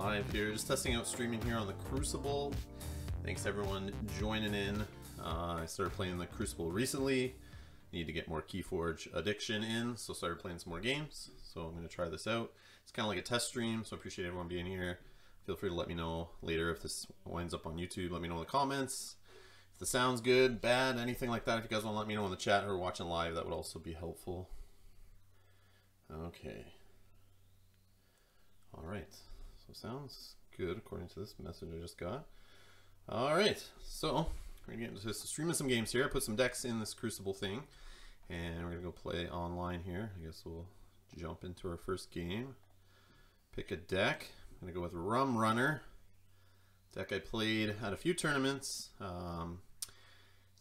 live here, just testing out streaming here on the Crucible. Thanks everyone joining in. I started playing the Crucible recently. Need to get more KeyForge addiction in, so started playing some more games. So I'm going to try this out. It's kind of like a test stream, so I appreciate everyone being here. Feel free to let me know later if this winds up on YouTube. Let me know in the comments if the sound's good, bad, anything like that. If you guys want to let me know in the chat or watching live, that would also be helpful. Okay. All right. So sounds good according to this message I just got. All right. So we're gonna get into streaming some games here. I put some decks in this Crucible thing, and we're gonna go play online here. I guess we'll jump into our first game. Pick a deck. I'm gonna go with Rum Runner. Deck I played at a few tournaments.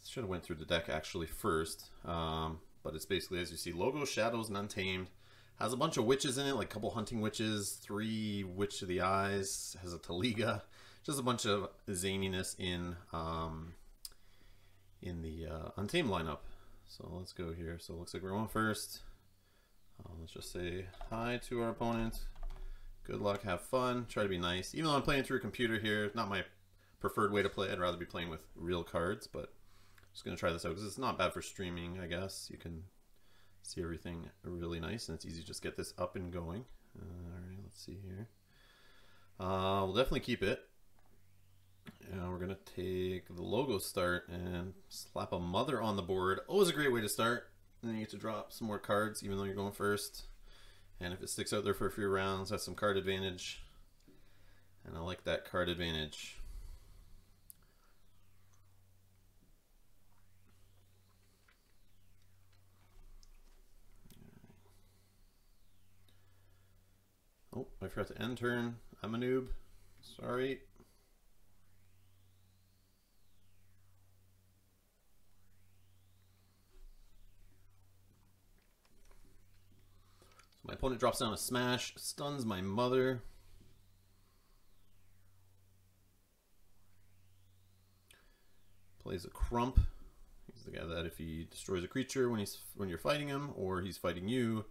Should have went through the deck actually first, but it's basically, as you see, Logos, Shadows, and Untamed. Has a bunch of witches in it, like a couple hunting witches, 3 Witch of the Eyes, has a Taliga, just a bunch of zaniness in the Untamed lineup. So let's go here. So it looks like we're going first. Let's just say hi to our opponent. Good luck, have fun, try to be nice. Even though I'm playing through a computer here, not my preferred way to play. I'd rather be playing with real cards, but I'm just gonna try this out because it's not bad for streaming, I guess. You can see everything really nice, and it's easy to just get this up and going. Alright, let's see here. We'll definitely keep it. And we're gonna take the logo start and slap a mother on the board. Always a great way to start. And then you get to drop some more cards even though you're going first. And if it sticks out there for a few rounds, has some card advantage. And I like that card advantage. Oh, I forgot to end turn. I'm a noob. Sorry. So my opponent drops down a smash, stuns my mother. Plays a crump. He's the guy that if he destroys a creature when you're fighting him or he's fighting you,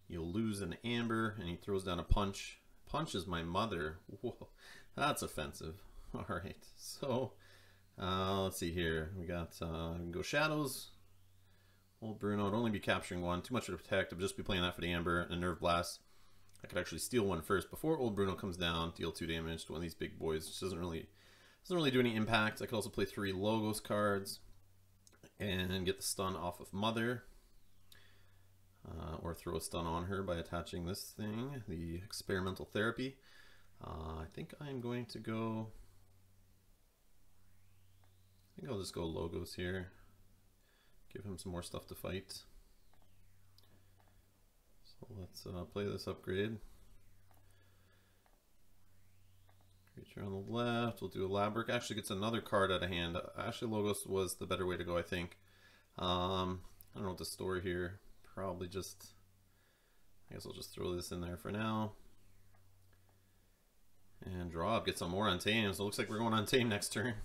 you'll lose an amber, and he throws down a punch. Punches my mother. Whoa, that's offensive. All right, so let's see here. We got we can go Shadows. Old Bruno would only be capturing 1. Too much to protect. I'd just be playing that for the amber and Nerve Blast. I could actually steal 1 first before Old Bruno comes down. Deal 2 damage to one of these big boys, which doesn't really do any impact. I could also play 3 Logos cards and get the stun off of Mother. Or throw a stun on her by attaching this thing, the experimental therapy. I think I'm going to go, I think I'll just go Logos here. Give him some more stuff to fight. So let's play this upgrade. Creature on the left, we'll do a Labyrinth. Actually gets another card out of hand. Actually Logos was the better way to go, I think. I don't know what to store here. Probably just, I guess I'll just throw this in there for now. And draw up, get some more Untamed. So it looks like we're going Untamed next turn.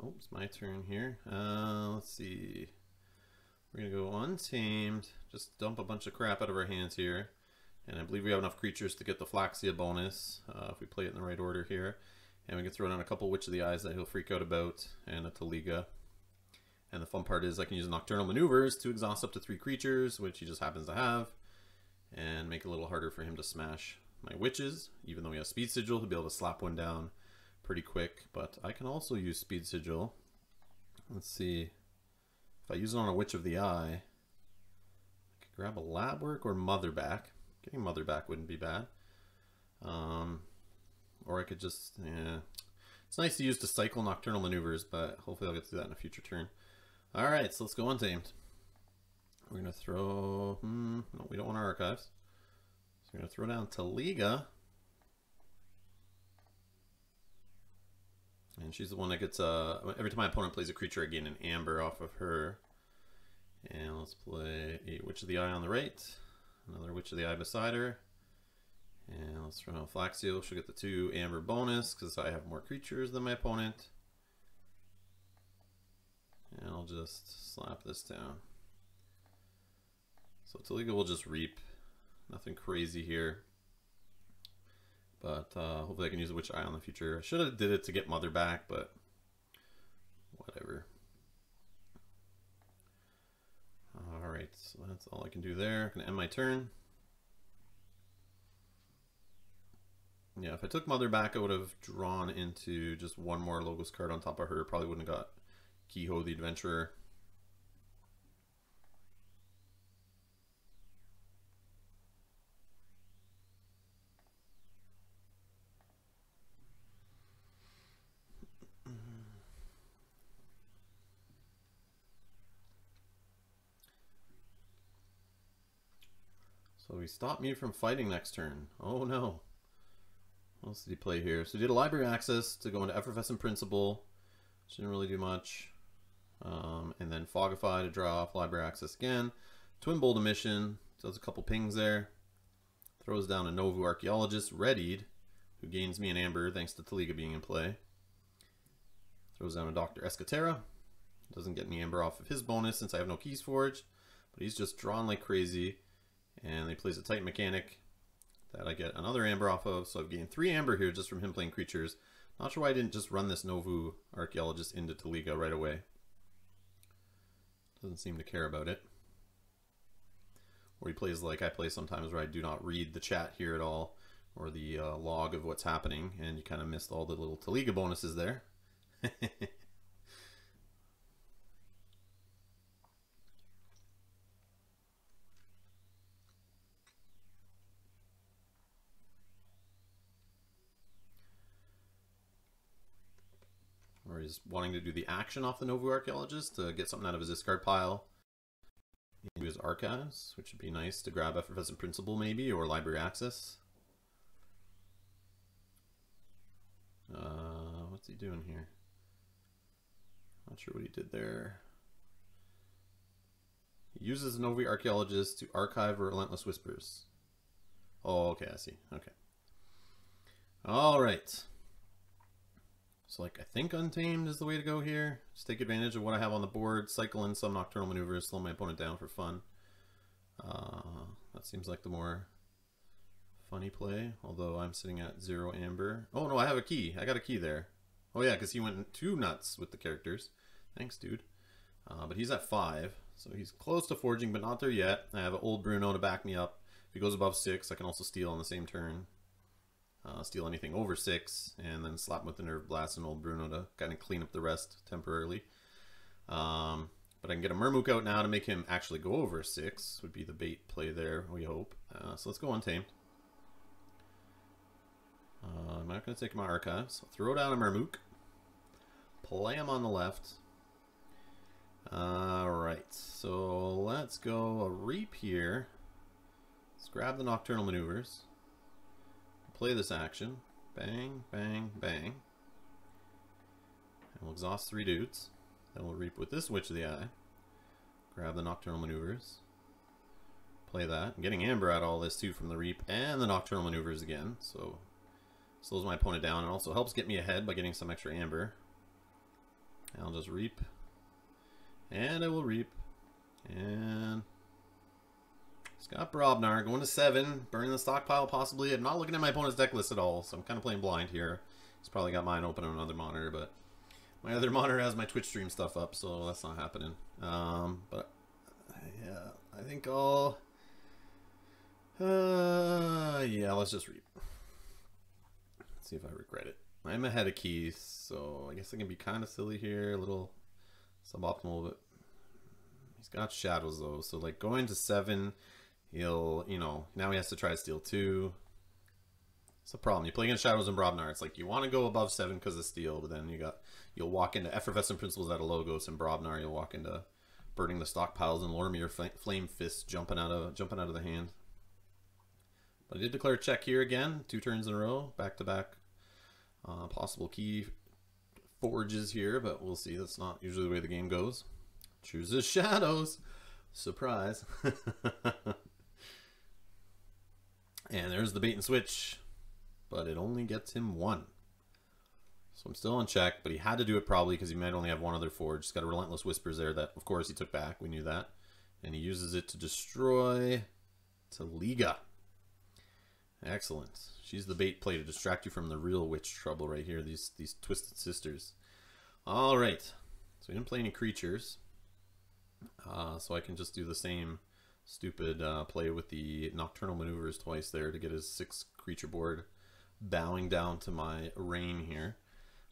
Oh, it's my turn here. Let's see. We're going to go Untamed. Just dump a bunch of crap out of our hands here. And I believe we have enough creatures to get the Flaxia bonus if we play it in the right order here. And we can throw down a couple Witch of the Eyes that he'll freak out about, and a Taliga. And the fun part is I can use Nocturnal Maneuvers to exhaust up to 3 creatures, which he just happens to have, and make it a little harder for him to smash my Witches. Even though he has Speed Sigil, he'll be able to slap one down pretty quick, but I can also use Speed Sigil. Let's see. If I use it on a Witch of the Eye, I could grab a Lab Work or Mother back. Getting Mother back wouldn't be bad. Or I could just, yeah. It's nice to use to cycle Nocturnal Maneuvers, but hopefully I'll get to that in a future turn. Alright, so let's go Untamed. We're going to throw, no, we don't want our archives. So we're going to throw down Taliga. And she's the one that gets, every time my opponent plays a creature, I gain an amber off of her. And let's play a Witch of the Eye on the right. Another Witch of the Eye beside her. And let's throw out Flaxio. She'll get the 2 amber bonus because I have more creatures than my opponent. And I'll just slap this down. So Taliga will just reap. Nothing crazy here. But hopefully I can use the Witch Eye on the future. I should have did it to get Mother back, but whatever. Alright, so that's all I can do there. I'm going to end my turn. Yeah, if I took Mother back, I would have drawn into just one more Logos card on top of her. Probably wouldn't have got Kehoe the Adventurer. So he stopped me from fighting next turn. Oh no. What else did he play here? So he did a Library Access to go into Effervescent Principle. Which didn't really do much. And then Fogify to draw off Library Access again. Twin Bolt Emission. Does a couple pings there. Throws down a Novu Archaeologist, readied, who gains me an amber thanks to Taliga being in play. Throws down a Dr. Escatera. Doesn't get me amber off of his bonus since I have no KeyForge. But he's just drawn like crazy. And he plays a Titan Mechanic that I get another amber off of. So I've gained 3 amber here just from him playing creatures. Not sure why I didn't just run this Novu Archaeologist into Taliga right away. Doesn't seem to care about it. Or he plays like I play sometimes where I do not read the chat here at all. Or the log of what's happening. And you kind of missed all the little Taliga bonuses there. Or he's wanting to do the action off the Novu Archaeologist to get something out of his discard pile into his archives, which would be nice to grab Effervescent Principle maybe, or Library Access. What's he doing here? Not sure what he did there. He uses Novu Archaeologist to archive Relentless Whispers. Oh, okay, I see. Okay. Alright. So like I think Untamed is the way to go here. Just take advantage of what I have on the board, cycle in some Nocturnal Maneuvers, slow my opponent down for fun. That seems like the more funny play, although I'm sitting at 0 amber. Oh no, I have a key. I got a key there. Oh yeah, because he went 2 nuts with the characters. Thanks, dude. But he's at 5, so he's close to forging, but not there yet. I have an old Bruno to back me up. If he goes above 6, I can also steal on the same turn. Steal anything over 6, and then slap him with the Nerve Blast and old Bruno to kind of clean up the rest temporarily. But I can get a Murmook out now to make him actually go over 6, would be the bait play there, we hope. So let's go Untamed. I'm not going to take my archives. I'll throw down a Murmook. Play him on the left. Alright, so let's go a Reap here. Let's grab the Nocturnal Maneuvers. Play this action. Bang, bang, bang. And we'll exhaust 3 dudes. Then we'll Reap with this Witch of the Eye. Grab the Nocturnal Maneuvers. Play that. I'm getting amber out of all this too from the Reap and the Nocturnal Maneuvers again. So slows my opponent down and also helps get me ahead by getting some extra amber. And I'll just Reap. And I will Reap. And Scott Brobnar going to 7, burning the stockpile possibly. I'm not looking at my opponent's deck list at all, so I'm kind of playing blind here. He's probably got mine open on another monitor, but my other monitor has my Twitch stream stuff up, so that's not happening. But yeah, I think I'll yeah, let's just Reap. Let's see if I regret it. I'm ahead of keys, so I guess I can be kind of silly here, a little suboptimal, but he's got shadows though, so like going to 7, he'll, you know, now he has to try to steal 2. It's a problem. You play against Shadows and Brobnar. It's like you want to go above 7 because of steal, but then you'll walk into Effervescent Principles out of Logos, and Brobnar you'll walk into burning the stockpiles and Lormir Flame Fist jumping out of the hand. But I did declare check here again, 2 turns in a row, back to back. Possible key forges here, but we'll see. That's not usually the way the game goes. Chooses shadows. Surprise. And there's the bait and switch, but it only gets him 1. So I'm still on check, but he had to do it probably because he might only have 1 other forge. He's got a Relentless Whispers there that, of course, he took back. We knew that. And he uses it to destroy Taliga. Excellent. She's the bait play to distract you from the real witch trouble right here, these Twisted Sisters. All right. So we didn't play any creatures. So I can just do the same stupid play with the Nocturnal Maneuvers twice there to get his 6 creature board bowing down to my rain here.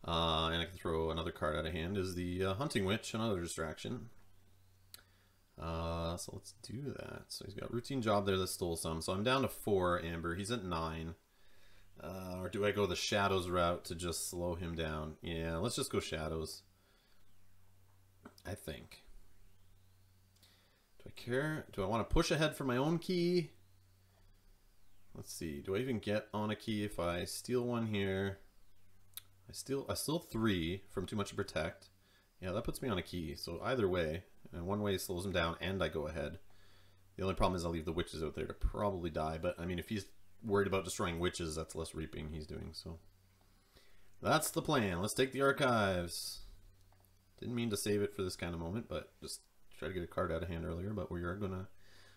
And I can throw another card out of hand is the Hunting Witch, another distraction. So let's do that. So he's got Routine Job there that stole some. So I'm down to 4 Amber. He's at 9. Or do I go the Shadows route to just slow him down? Yeah, let's just go Shadows. I think. Do I care? Do I want to push ahead for my own key? Let's see. Do I even get on a key if I steal one here? I steal 3 from Too Much to Protect. Yeah, that puts me on a key. So either way, and one way slows him down and I go ahead. The only problem is I'll leave the witches out there to probably die. But I mean, if he's worried about destroying witches, that's less reaping he's doing. So that's the plan. Let's take the archives. Didn't mean to save it for this kind of moment, but just try to get a card out of hand earlier. But we are gonna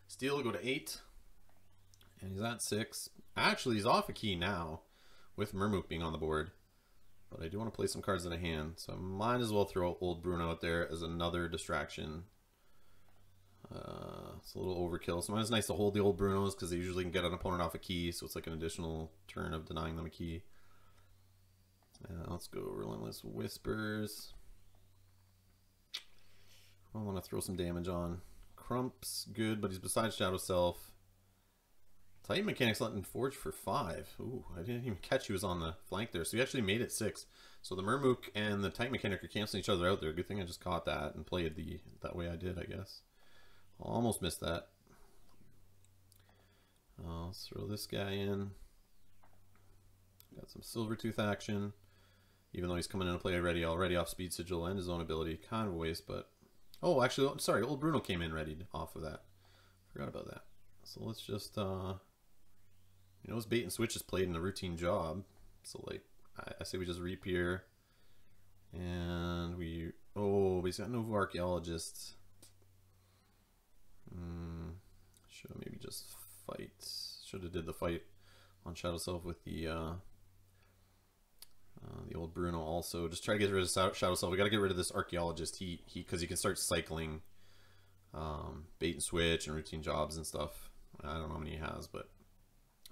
steal, go to 8, and he's at 6. Actually, he's off a key now with Murmook being on the board. But I do want to play some cards in a hand, so I might as well throw Old Bruno out there as another distraction. It's a little overkill. Sometimes it's nice to hold the Old Brunos because they usually can get an opponent off a key, so it's like an additional turn of denying them a key. Let's go Relentless Whispers. I want to throw some damage on. Crump's good, but he's beside Shadow Self. Titan Mechanics letting Forge for 5. Ooh, I didn't even catch he was on the flank there. So he actually made it 6. So the Murmook and the Titan Mechanic are canceling each other out there. Good thing I just caught that and played that way I did, I guess. Almost missed that. Let's throw this guy in. Got some Silvertooth action. Even though he's coming into play already off Speed Sigil and his own ability. Kind of a waste, but... Oh, actually, I'm sorry. Old Bruno came in ready off of that. Forgot about that. So let's just... You know, his bait and switch is played in a routine job. So, like, I say we just reap here. And we... Oh, but he's got no Archaeologists. Should have maybe just fight. Should have did the fight on Shadow Self with the Old Bruno also. Just try to get rid of Shadow Self. We got to get rid of this Archaeologist. Because he can start cycling bait and switch and routine jobs and stuff. I don't know how many he has, but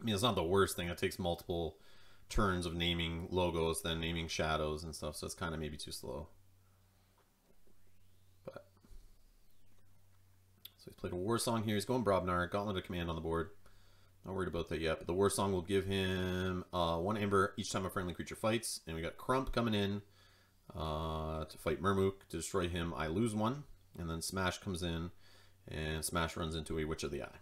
I mean, it's not the worst thing. It takes multiple turns of naming logos, then naming shadows and stuff, so it's kind of maybe too slow. But so he's played a War Song here. He's going Brobnar, Gauntlet of Command on the board. Not worried about that yet, but the War Song will give him 1 Amber each time a friendly creature fights. And we got Crump coming in to fight Murmook. To destroy him, I lose 1. And then Smash comes in, and Smash runs into a Witch of the Eye.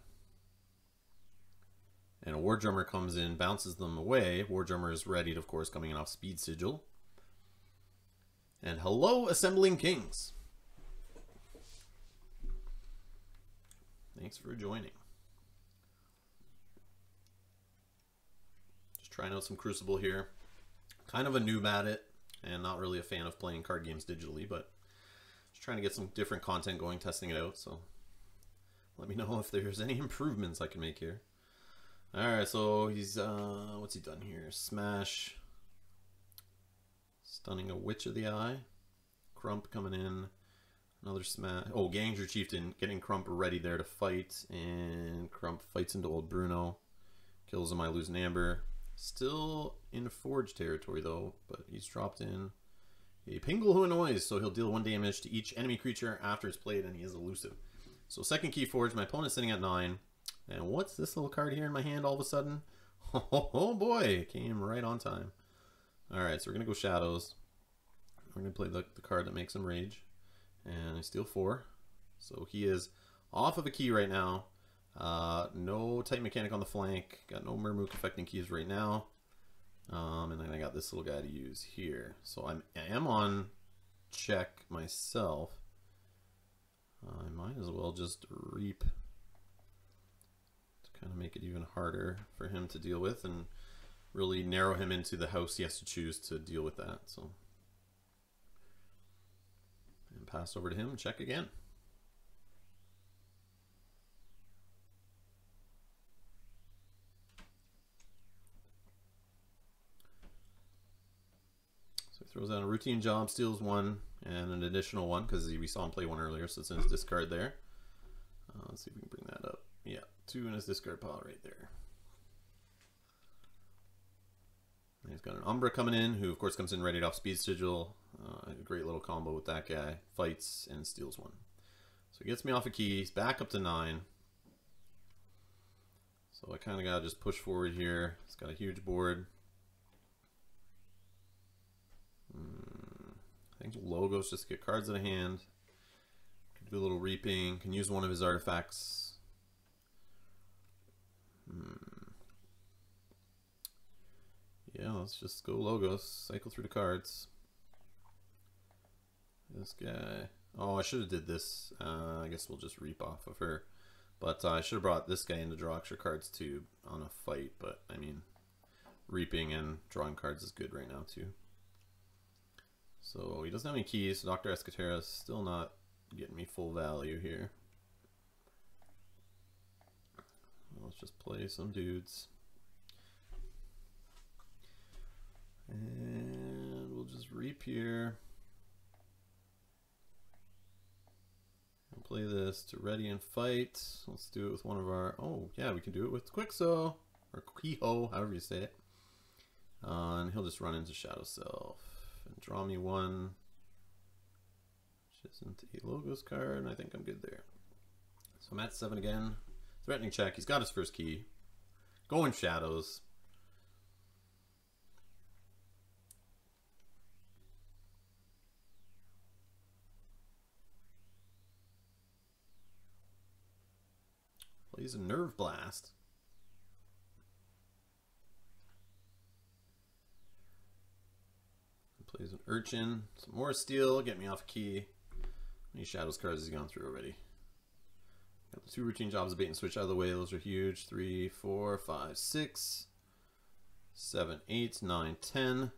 And a War Drummer comes in, bounces them away. War Drummer is readied, of course, coming in off Speed Sigil. And hello, Assembling Kings. Thanks for joining. Just trying out some Crucible here. Kind of a noob at it, and not really a fan of playing card games digitally, but just trying to get some different content going, testing it out. So let me know if there's any improvements I can make here. Alright, so he's, what's he done here? Smash. Stunning a Witch of the Eye. Crump coming in. Another smash. Oh, Ganger Chieftain getting Crump ready there to fight. And Crump fights into Old Bruno. Kills him, I lose an Amber. Still in Forge territory though, but he's dropped in a Pingle Who Annoys, so he'll deal 1 damage to each enemy creature after it's played, and he is elusive. So second KeyForge, my opponent's sitting at 9. And what's this little card here in my hand all of a sudden? Oh boy, it came right on time. Alright, so we're going to go Shadows. We're going to play the card that makes him rage. And I steal 4. So he is off of a key right now. No Titan Mechanic on the flank. Got no Murmook affecting keys right now. And then I got this little guy to use here. So I am on check myself. I might as well just reap to kind of make it even harder for him to deal with and really narrow him into the house he has to choose to deal with that. So, and pass over to him, check again. So he throws out a routine job, steals one, and an additional one because we saw him play one earlier, so it's in his discard there. Let's see if we can bring that up. Yeah, 2 in his discard pile right there. And he's got an Umbra coming in, who of course comes in ready off Speed Sigil. A great little combo with that guy. Fights and steals one. So he gets me off a key. He's back up to 9. So I kind of got to just push forward here. He's got a huge board. I think Logos just to get cards in a hand. Can do a little reaping. Can use one of his artifacts. Yeah, let's just go Logos. Cycle through the cards. This guy. Oh, I should have did this. I guess we'll just reap off of her. But I should have brought this guy in to draw extra cards too on a fight. But I mean, reaping and drawing cards is good right now too. So he doesn't have any keys. So Dr. Escatera is still not getting me full value here. Let's just play some dudes. And we'll just reap here. And play this to ready and fight. Let's do it with one of our... Oh, yeah, we can do it with Quixo. Or Quiho, however you say it. And he'll just run into Shadow Self. And draw me one. Which isn't a Logos card. And I think I'm good there. So I'm at 7 again. Threatening check. He's got his first key. Going Shadows. Plays a Nerve Blast. And plays an Urchin. Some more steel. Get me off key. How many Shadows cards has he gone through already? Got the 2 routine jobs of bait and switch out of the way. Those are huge. 3, 4, 5, 6, 7, 8, 9, 10.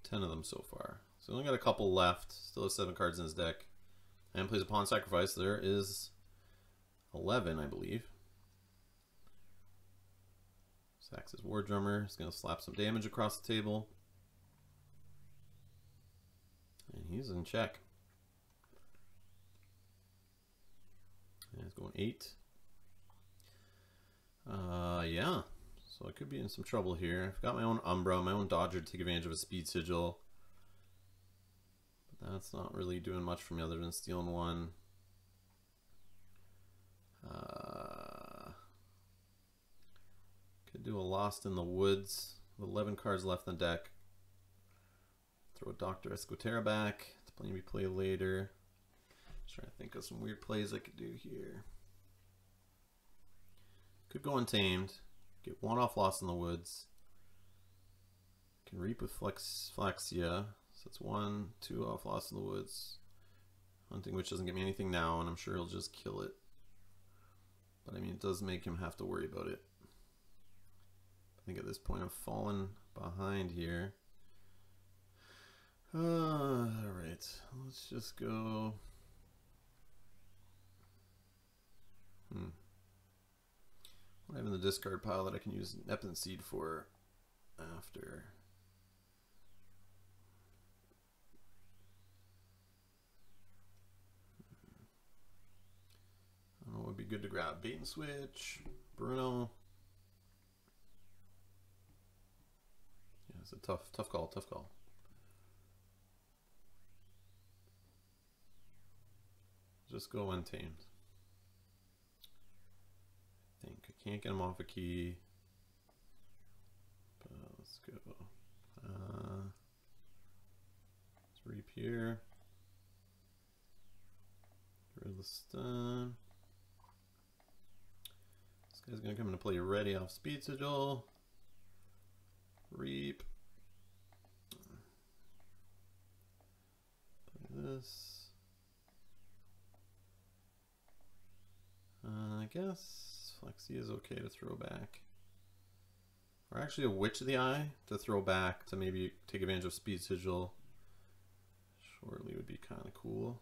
10 of them so far. So only got a couple left. Still has 7 cards in his deck. And plays a Pawn Sacrifice. There is 11, I believe. Sacks his War Drummer. He's going to slap some damage across the table. And he's in check. And he's going 8. Yeah. So I could be in some trouble here. I've got my own Umbra, my own Dodger to take advantage of a Speed Sigil. But that's not really doing much for me other than stealing one. Could do a Lost in the Woods with 11 cards left in the deck. Throw a Dr. Escatera back to maybe play later. Just trying to think of some weird plays I could do here. Could go Untamed. Get 1 off Lost in the Woods. Can reap with Flaxia. So it's 1, 2 off Lost in the Woods. Hunting Witch doesn't give me anything now, and I'm sure he'll just kill it. But I mean, it does make him have to worry about it. I think at this point I've fallen behind here. Alright, let's just go. What do I have in the discard pile that I can use Neptune Seed for after? I don't know what would be good to grab. Bait and Switch, Bruno. Yeah, it's a tough call, tough call. Just go Untamed. I think I can't get him off a key. But let's go. Let's reap here. Get rid of the stun. This guy's gonna come into play ready off Speed Sigil. Reap. Play this. I guess Flexi is okay to throw back. Or actually a Witch of the Eye to throw back to maybe take advantage of Speed Sigil. Shortly would be kind of cool.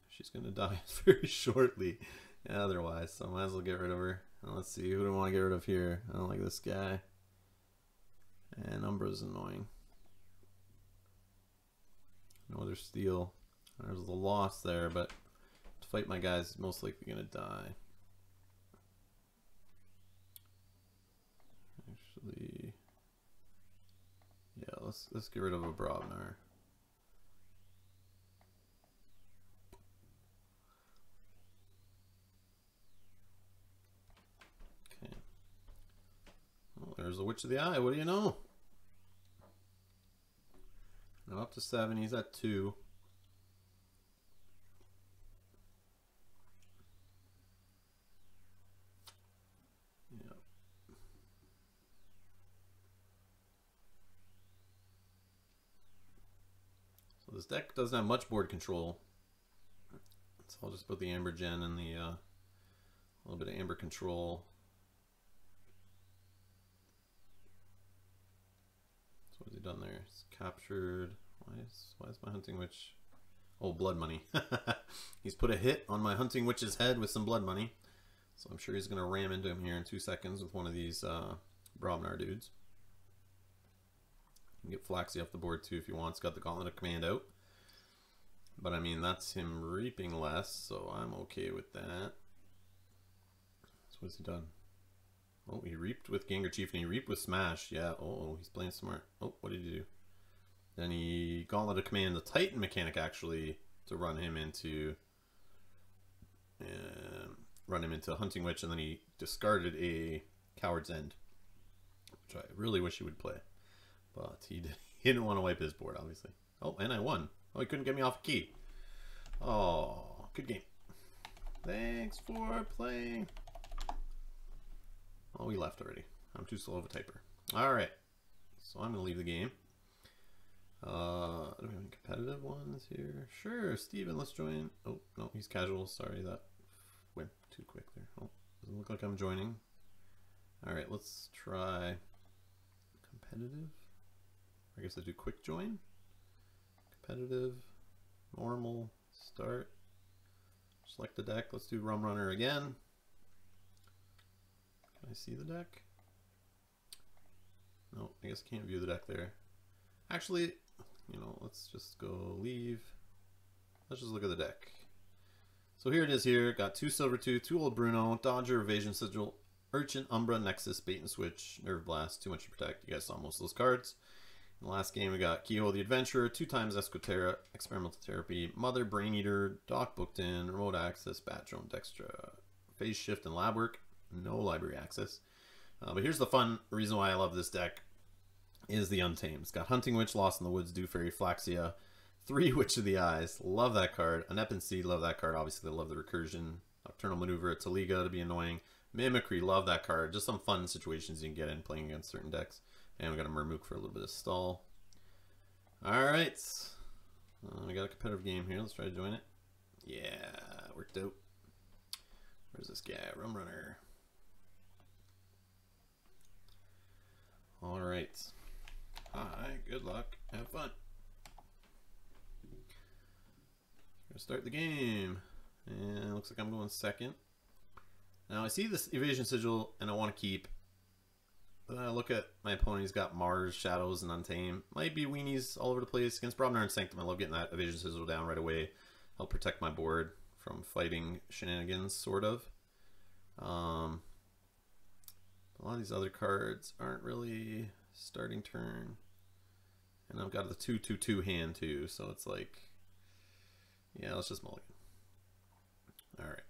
She's going to die very shortly otherwise, so I might as well get rid of her. And let's see, who do I want to get rid of here? I don't like this guy. And Umbra's annoying. No other steal. There's a loss there, but to fight my guy's most likely going to die. Actually, yeah, let's get rid of a Brobnar. Okay. Well, there's the Witch of the Eye. What do you know? I'm up to 7. He's at 2. This deck doesn't have much board control, so I'll just put the Amber Gen and the little bit of Amber control. So what has he done there? He's captured. Why is my Hunting Witch? Oh, blood money. He's put a hit on my Hunting Witch's head with some blood money, so I'm sure he's gonna ram into him here in 2 seconds with one of these Brobnar dudes. You can get Flaxy off the board too if you want. It's got the Gauntlet of Command out. But I mean, that's him reaping less, so I'm okay with that. So what's he done? Oh, he reaped with Gengar Chief and he reaped with Smash. Yeah, oh, he's playing smart. Oh, what did he do? Then he Gauntlet of Command the Titan mechanic actually to run him into Hunting Witch, and then he discarded a Coward's End, which I really wish he would play. But he didn't want to wipe his board, obviously. Oh, and I won. Oh, he couldn't get me off a key. Oh, good game. Thanks for playing. Oh, he left already. I'm too slow of a typer. Alright. So I'm going to leave the game. Do we have any competitive ones here? Sure, Steven, let's join. Oh, no, he's casual. Sorry, that went too quick there. Oh, doesn't look like I'm joining. Alright, let's try competitive. I guess I do quick join, competitive, normal, start, select the deck. Let's do Rum Runner again. Can I see the deck? No, I guess I can't view the deck there. Actually, you know, let's just go leave. Let's just look at the deck. So here it is here. Got 2 Silver Tooth, 2 Old Bruno, Dodger, Evasion Sigil, Urchin, Umbra, Nexus, Bait and Switch, Nerve Blast, Too Much to Protect. You guys saw most of those cards. In the last game, we got Kehoe the Adventurer, 2 times Escoterra, Experimental Therapy, Mother, Brain Eater, Doc Booked In, Remote Access, Bat Drone, Dextra, Phase Shift, and Lab Work. No library access. But here's the fun reason why I love this deck is the Untamed. It's got Hunting Witch, Lost in the Woods, Dew Fairy, Flaxia, 3 Witch of the Eyes. Love that card. Anep Seed, love that card. Obviously, I love the Recursion. Nocturnal Maneuver, Taliga to be annoying. Mimicry, love that card. Just some fun situations you can get in playing against certain decks. And we got a Murmook for a little bit of stall. Alright. We got a competitive game here. Let's try to join it. Yeah, worked out. Where's this guy? Rum Runner. Alright. Hi, good luck. Have fun. Gonna start the game. And it looks like I'm going second. Now I see this Evasion Sigil and I want to keep. But then I look at my opponent, he's got Mars, Shadows, and Untamed. Might be weenies all over the place. Against Brobnar and Sanctum, I love getting that Evasion Sigil down right away. Help protect my board from fighting shenanigans, sort of. A lot of these other cards aren't really starting turn. And I've got the 2/2/2 hand too, so it's like, yeah, let's just mulligan. Alright.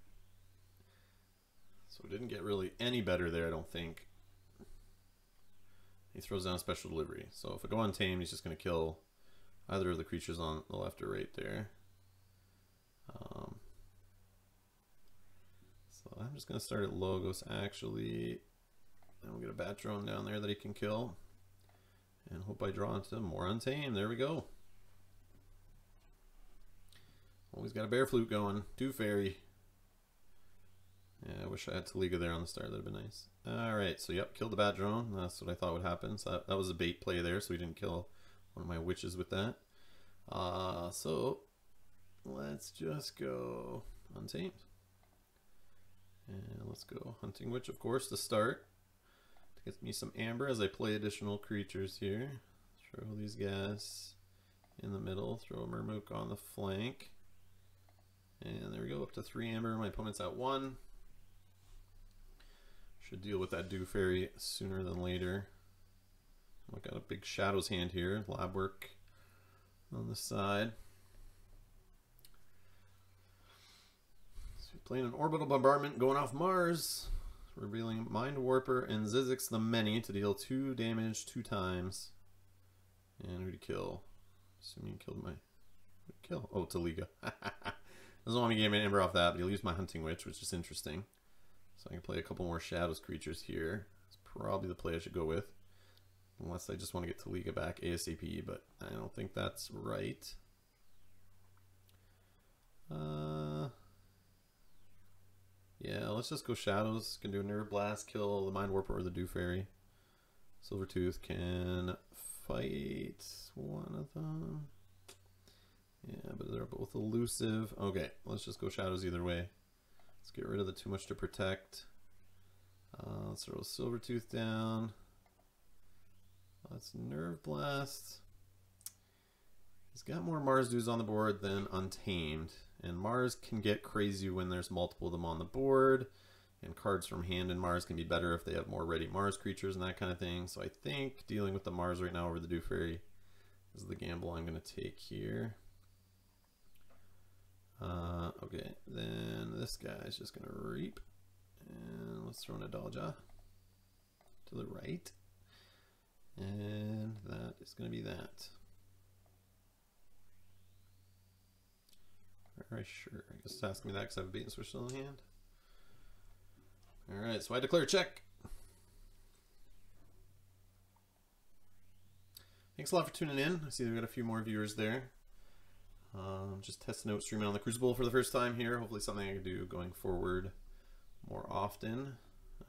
So it didn't get really any better there, I don't think. He throws down a Special Delivery. So if I go Untamed, he's just going to kill either of the creatures on the left or right there. So that I'm just going to start at Logos actually. And we'll get a bat drone down there that he can kill. And hope I draw into more Untamed. There we go. Always got a Bear Flute going. Do Fairy. Yeah, I wish I had Taliga there on the start. That'd have been nice. Alright, so yep, killed the bat drone. That's what I thought would happen. So that was a bait play there, so we didn't kill one of my witches with that. So let's just go Untamed. And let's go Hunting Witch, of course, to start. To get me some amber as I play additional creatures here. Throw these guys in the middle. Throw a Murmook on the flank. And there we go, up to 3 amber. My opponent's at 1. Should deal with that Dew Fairy sooner than later. I've got a big Shadows hand here. Lab work on the side. So playing an Orbital Bombardment, going off Mars. Revealing Mind Warper and Zizix the Many to deal 2 damage 2 times. And who to kill? Assuming he killed my... Who'd kill? Oh, Taliga. Doesn't want me to get an amber off that, but he'll use my Hunting Witch, which is interesting. So I can play a couple more Shadows creatures here. It's probably the play I should go with. Unless I just want to get Taliga back ASAP, but I don't think that's right. Yeah, let's just go Shadows. Can do a Nerve Blast, kill the Mind Warper or the Dew Fairy. Silvertooth can fight one of them. Yeah, but they're both elusive. Okay, let's just go Shadows either way. Let's get rid of the too much to protect. Let's throw Silvertooth down. Let's Nerve Blast. He's got more Mars dudes on the board than Untamed. And Mars can get crazy when there's multiple of them on the board. And cards from hand in Mars can be better if they have more ready Mars creatures and that kind of thing. So I think dealing with the Mars right now over the Dew Fairy is the gamble I'm going to take here. Okay, then this guy is just going to Reap. And let's throw in a Dodja to the right. And that is going to be that. Alright, sure. I guess it's asking me that because I have a bait and switch still in hand. Alright, so I declare check. Thanks a lot for tuning in. I see we've got a few more viewers there. Just testing out streaming on the Crucible for the first time here. Hopefully something I can do going forward more often.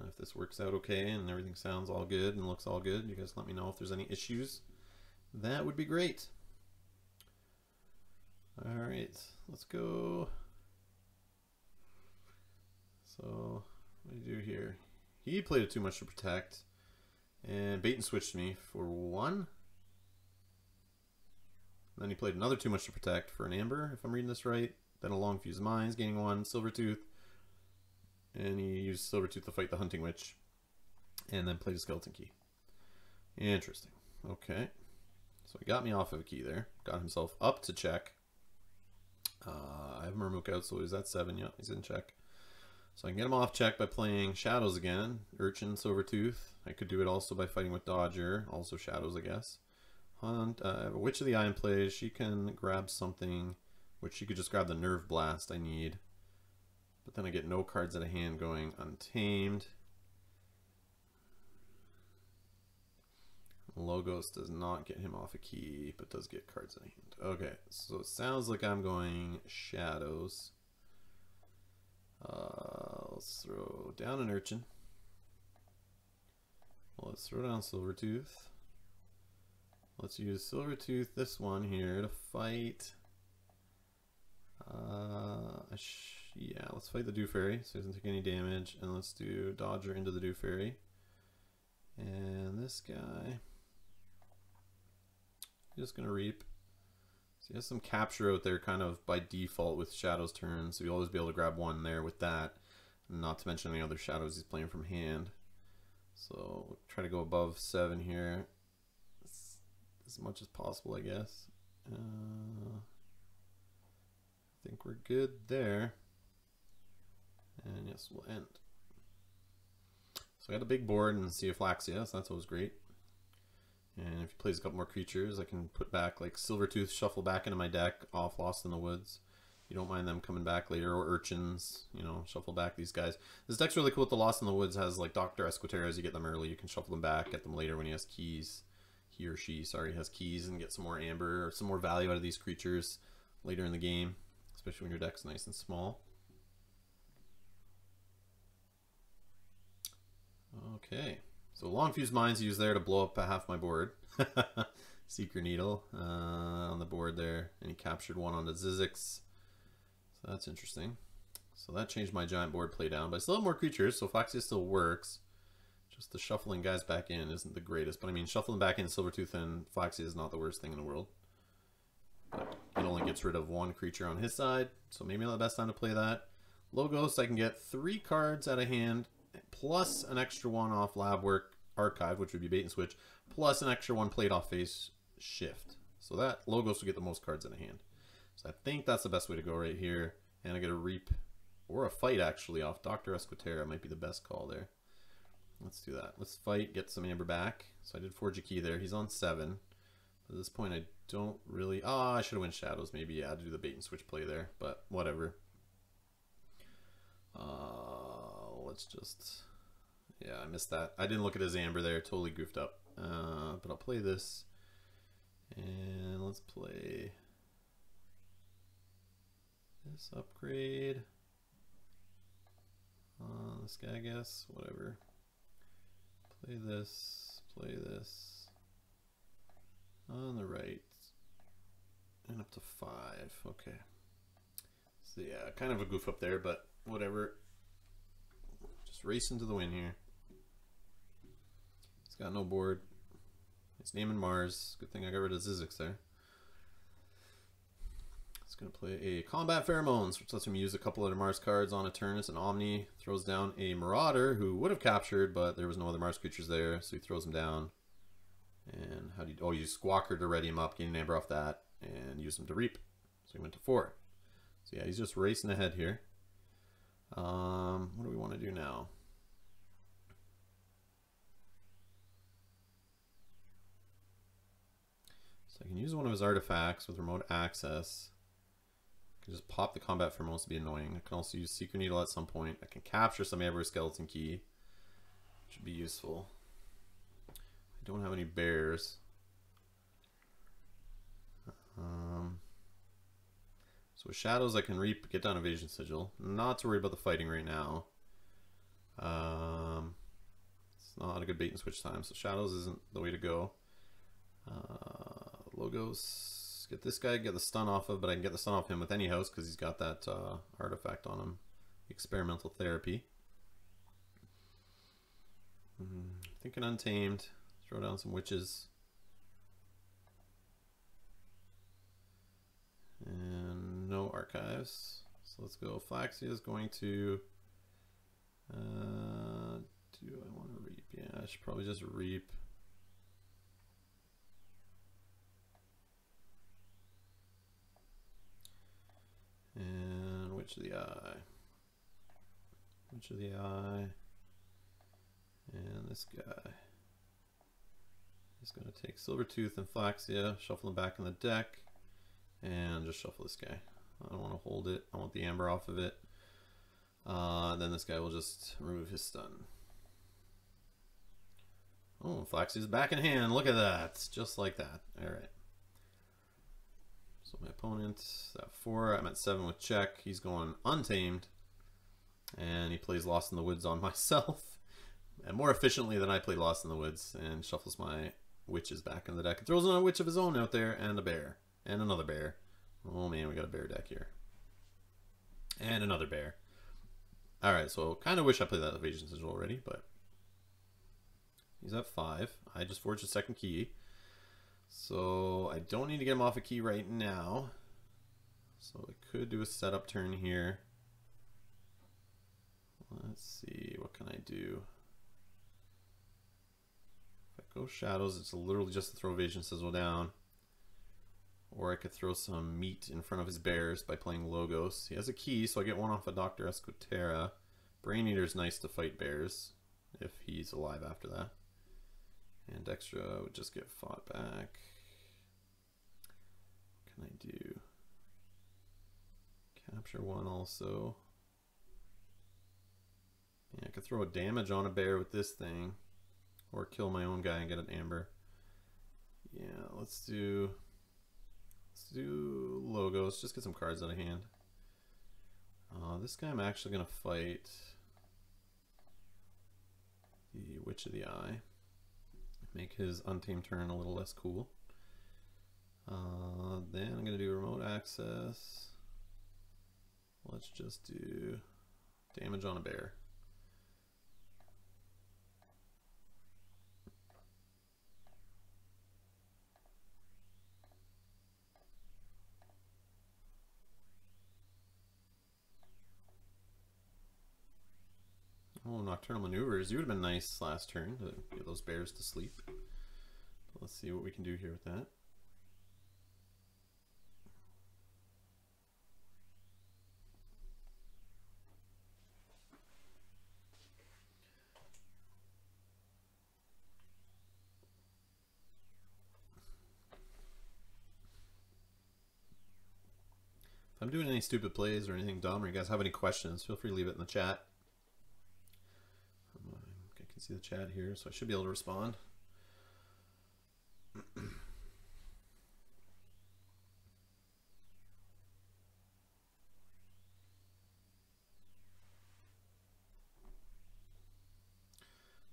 If this works out okay and everything sounds all good and looks all good, you guys let me know if there's any issues. That would be great. Alright, let's go. So, what do you do here? He played it too much to protect and bait and switched me for 1. Then he played another too much to protect for an amber, if I'm reading this right. Then a Long Fuse Mines, gaining 1, Silvertooth. And he used Silvertooth to fight the Hunting Witch. And then played a Skeleton Key. Interesting. Okay. So he got me off of a key there. Got himself up to check. I have Murmook out, so he's at 7. Yeah, he's in check. So I can get him off check by playing Shadows again. Urchin, Silvertooth. I could do it also by fighting with Dodger. Also Shadows, I guess. Hunt, Witch of the Eye in play. She can grab something, which she could just grab the Nerve Blast I need. But then I get no cards out of hand going Untamed. Logos does not get him off a key, but does get cards in hand. Okay, so it sounds like I'm going Shadows. Let's throw down an Urchin. Let's throw down Silvertooth. Let's use Silvertooth, this one here, to fight. Yeah, let's fight the Dew Fairy, so he doesn't take any damage. And let's do Dodger into the Dew Fairy. And this guy, just going to Reap. So he has some capture out there kind of by default with Shadow's turn, so you'll always be able to grab 1 there with that. Not to mention any other Shadows he's playing from hand. So we'll try to go above 7 here. As much as possible, I guess. I think we're good there. And yes, we'll end. So I got a big board and Sea of Flaxia, so that's always great. And if he plays a couple more creatures, I can put back like Silvertooth, shuffle back into my deck, off Lost in the Woods. you don't mind them coming back later, or urchins, you know, shuffle back these guys. This deck's really cool with the Lost in the Woods. Has like Dr. Esquiterras, you get them early, you can shuffle them back, get them later when he has keys. He or she, sorry, has keys, and get some more amber or some more value out of these creatures later in the game, especially when your deck's nice and small. Okay, so Long Fuse Mines used there to blow up half my board. Seeker Needle on the board there, and he captured one on the Zizix. So that's interesting. So that changed my giant board play down, but I still have more creatures, so Flaxia still works. Just the shuffling guys back in isn't the greatest, but I mean, shuffling back in Silvertooth and Flaxia is not the worst thing in the world. But it only gets rid of one creature on his side, so maybe not the best time to play that. Logos, I can get 3 cards out of hand, plus an extra one off Lab Work Archive, which would be Bait and Switch, plus an extra one played off Face Shift. So that Logos will get the most cards in a hand. So I think that's the best way to go right here. And I get a Reap, or a Fight actually, off Dr. Esquiterra might be the best call there. Let's do that. Let's fight, get some amber back. So I did forge a key there. He's on 7. At this point I don't really... I should have went Shadows maybe. Yeah, I'd do the Bait and Switch play there, but whatever. Let's just... Yeah, I missed that. I didn't look at his amber there. Totally goofed up. But I'll play this. And let's play this upgrade. This guy, I guess. Whatever. Play this. Play this. On the right. And up to 5. Okay. So yeah, kind of a goof up there, but whatever. Just racing to the win here. He's got no board. He's naming Mars. Good thing I got rid of Zizix there. He's going to play a Combat Pheromones, which lets him use a couple other Mars cards on a turn. It's an Omni. Throws down a Marauder, who would have captured, but there was no other Mars creatures there, so he throws him down. And how do you... Oh, you use Squawker to ready him up, gain an amber off that, and use him to Reap. So he went to 4. So yeah, he's just racing ahead here. What do we want to do now? So I can use one of his artifacts with remote access. I can just pop the Combat Pheromones to be annoying. I can also use Seeker Needle at some point. I can capture some Amber Skeleton Key, which would be useful. I don't have any bears. So with Shadows I can Reap, get down Evasion Sigil. Not to worry about the fighting right now. It's not a good bait and switch time, so Shadows isn't the way to go. Logos, get this guy, get the stun off of, but I can get the stun off him with any house because he's got that artifact on him. Experimental Therapy. Thinking Untamed. Throw down some Witches. And no Archives. So let's go. Flaxia is going to... do I want to Reap? Yeah, I should probably just Reap. And Witch of the Eye. Witch of the Eye. And this guy. He's going to take Silvertooth and Flaxia, shuffle them back in the deck, and just shuffle this guy. I don't want to hold it. I want the amber off of it. Then this guy will just remove his stun. Oh, Flaxia's back in hand. Look at that. Just like that. Alright. So my opponent's at 4. I'm at 7 with check. He's going Untamed. And he plays Lost in the Woods on myself. And more efficiently than I played Lost in the Woods. And shuffles my Witches back in the deck. And throws in a Witch of his own out there. And a bear. And another bear. Oh man, we got a bear deck here. And another bear. Alright, so kind of wish I played that Evasion Sigil already, but he's at 5. I just forged a second key. So I don't need to get him off a key right now. So I could do a setup turn here. Let's see, what can I do? If I go Shadows, it's literally just to throw Evasion Sigil down. Or I could throw some meat in front of his bears by playing Logos. He has a key, so I get one off of Dr. Esquiterra. Brain Eater's nice to fight bears, if he's alive after that. And Extra would just get fought back. What can I do? Capture one also. Yeah, I could throw a damage on a bear with this thing. Or kill my own guy and get an amber. Yeah, let's do logos. Just get some cards out of hand. This guy I'm actually going to fight the Witch of the Eye. Make his Untamed turn a little less cool. Then I'm going to do remote access. Let's just do damage on a bear. Oh, Nocturnal Maneuvers. You would have been nice last turn to get those bears to sleep. Let's see what we can do here with that. If I'm doing any stupid plays or anything dumb, or you guys have any questions, feel free to leave it in the chat. I can see the chat here, so I should be able to respond.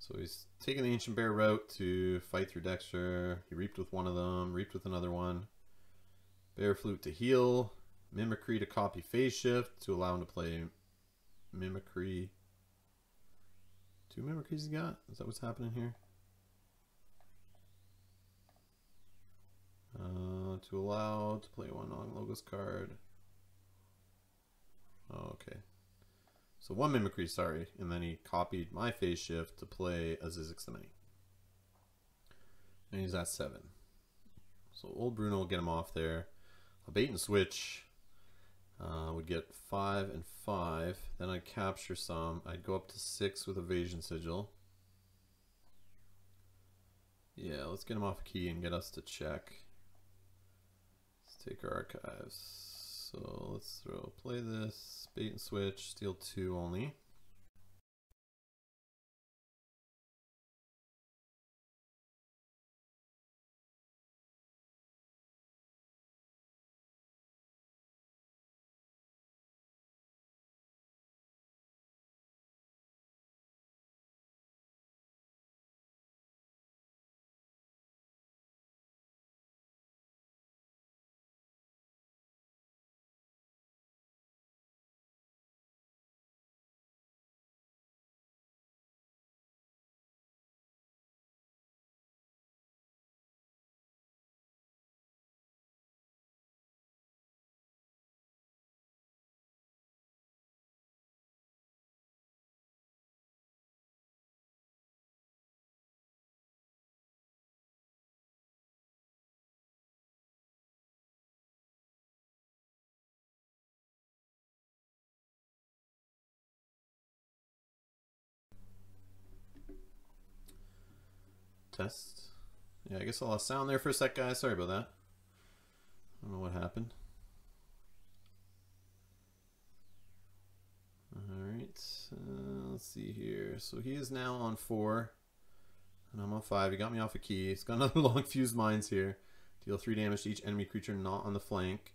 So he's taking the Ancient Bear route to fight through Dexter. He reaped with one of them, reaped with another one. Bear Flute to heal. Mimicry to copy Phase Shift to allow him to play Mimicry. 2 Mimicries he's got? Is that what's happening here? To allow to play 1 non-logos card. Oh, okay. So 1 Mimicry, sorry. And then he copied my Phase Shift to play a Zizix the Many. And he's at 7. So old Bruno will get him off there. A bait and switch. Would get 5 and 5. Then I'd capture some. I'd go up to 6 with Evasion Sigil. Yeah, let's get him off a key and get us to check. Let's take our archives. So let's play this. Bait and switch. Steal 2 only. Test. Yeah, I guess I lost sound there for a sec, guys. Sorry about that. I don't know what happened. Alright, let's see here. So he is now on 4, and I'm on 5. He got me off a key. He's got another long fused mines here. Deal 3 damage to each enemy creature not on the flank.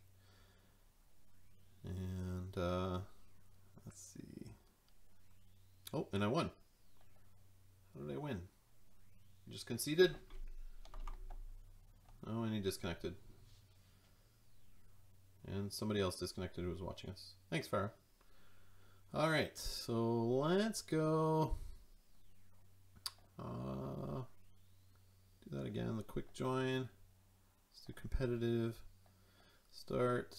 And let's see. Oh, and I won. How did I win? You just conceded? Oh, and he disconnected. And somebody else disconnected who was watching us. Thanks, Farah. Alright, so let's go do that again, the quick join. Let's do competitive. Start.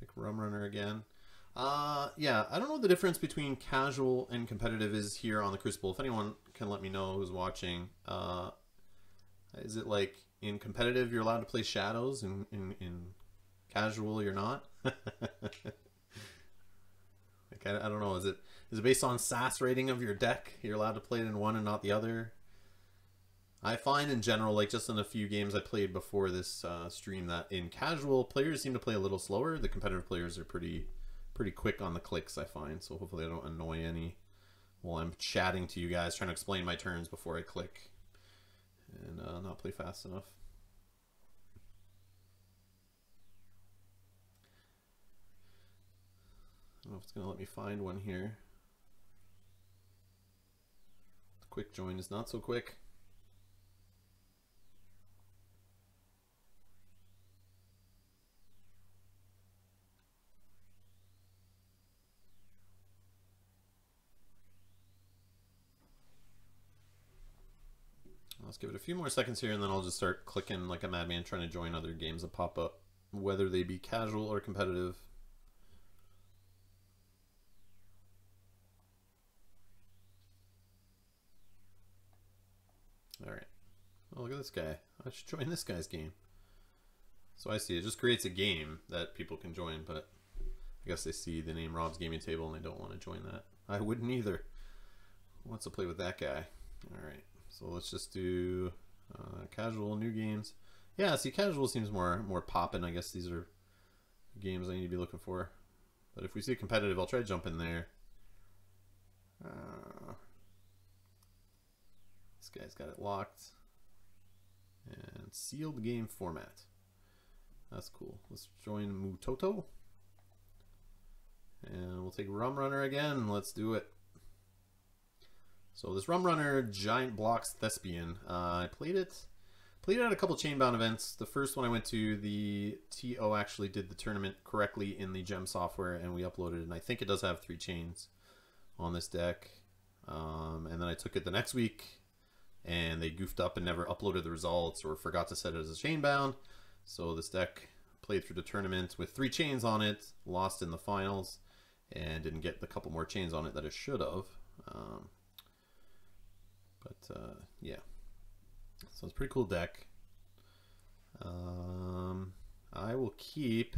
Pick Rum Runner again. Yeah, I don't know what the difference between casual and competitive is here on the Crucible. If anyone can let me know who's watching. Is it like in competitive you're allowed to play shadows and in casual you're not? Like, I don't know. Is it based on SAS rating of your deck? You're allowed to play it in one and not the other? I find in general, like just in a few games I played before this stream, that in casual, players seem to play a little slower. The competitive players are pretty quick on the clicks, I find. So hopefully I don't annoy any while I'm chatting to you guys, trying to explain my turns before I click and not play fast enough. I don't know if it's going to let me find one here. The quick join is not so quick. Let's give it a few more seconds here, and then I'll just start clicking like a madman trying to join other games that pop up, whether they be casual or competitive. Alright. Oh, look at this guy. I should join this guy's game. So I see, it just creates a game that people can join, but I guess they see the name Rob's Gaming Table and they don't want to join that. I wouldn't either. Who wants to play with that guy? Alright. So let's just do casual new games. Yeah, see, casual seems more poppin'. I guess these are games I need to be looking for. But if we see competitive, I'll try to jump in there. This guy's got it locked. And sealed game format. That's cool. Let's join Mutoto. And we'll take Rum Runner again. Let's do it. So this Rum Runner Giant Blocks Thespian, I played it at a couple Chainbound events. The first one I went to, the TO actually did the tournament correctly in the gem software, and we uploaded it, and I think it does have 3 chains on this deck. And then I took it the next week, and they goofed up and never uploaded the results or forgot to set it as a Chainbound. So this deck played through the tournament with 3 chains on it, lost in the finals, and didn't get the couple more chains on it that it should have. Yeah, so it's a pretty cool deck. I will keep.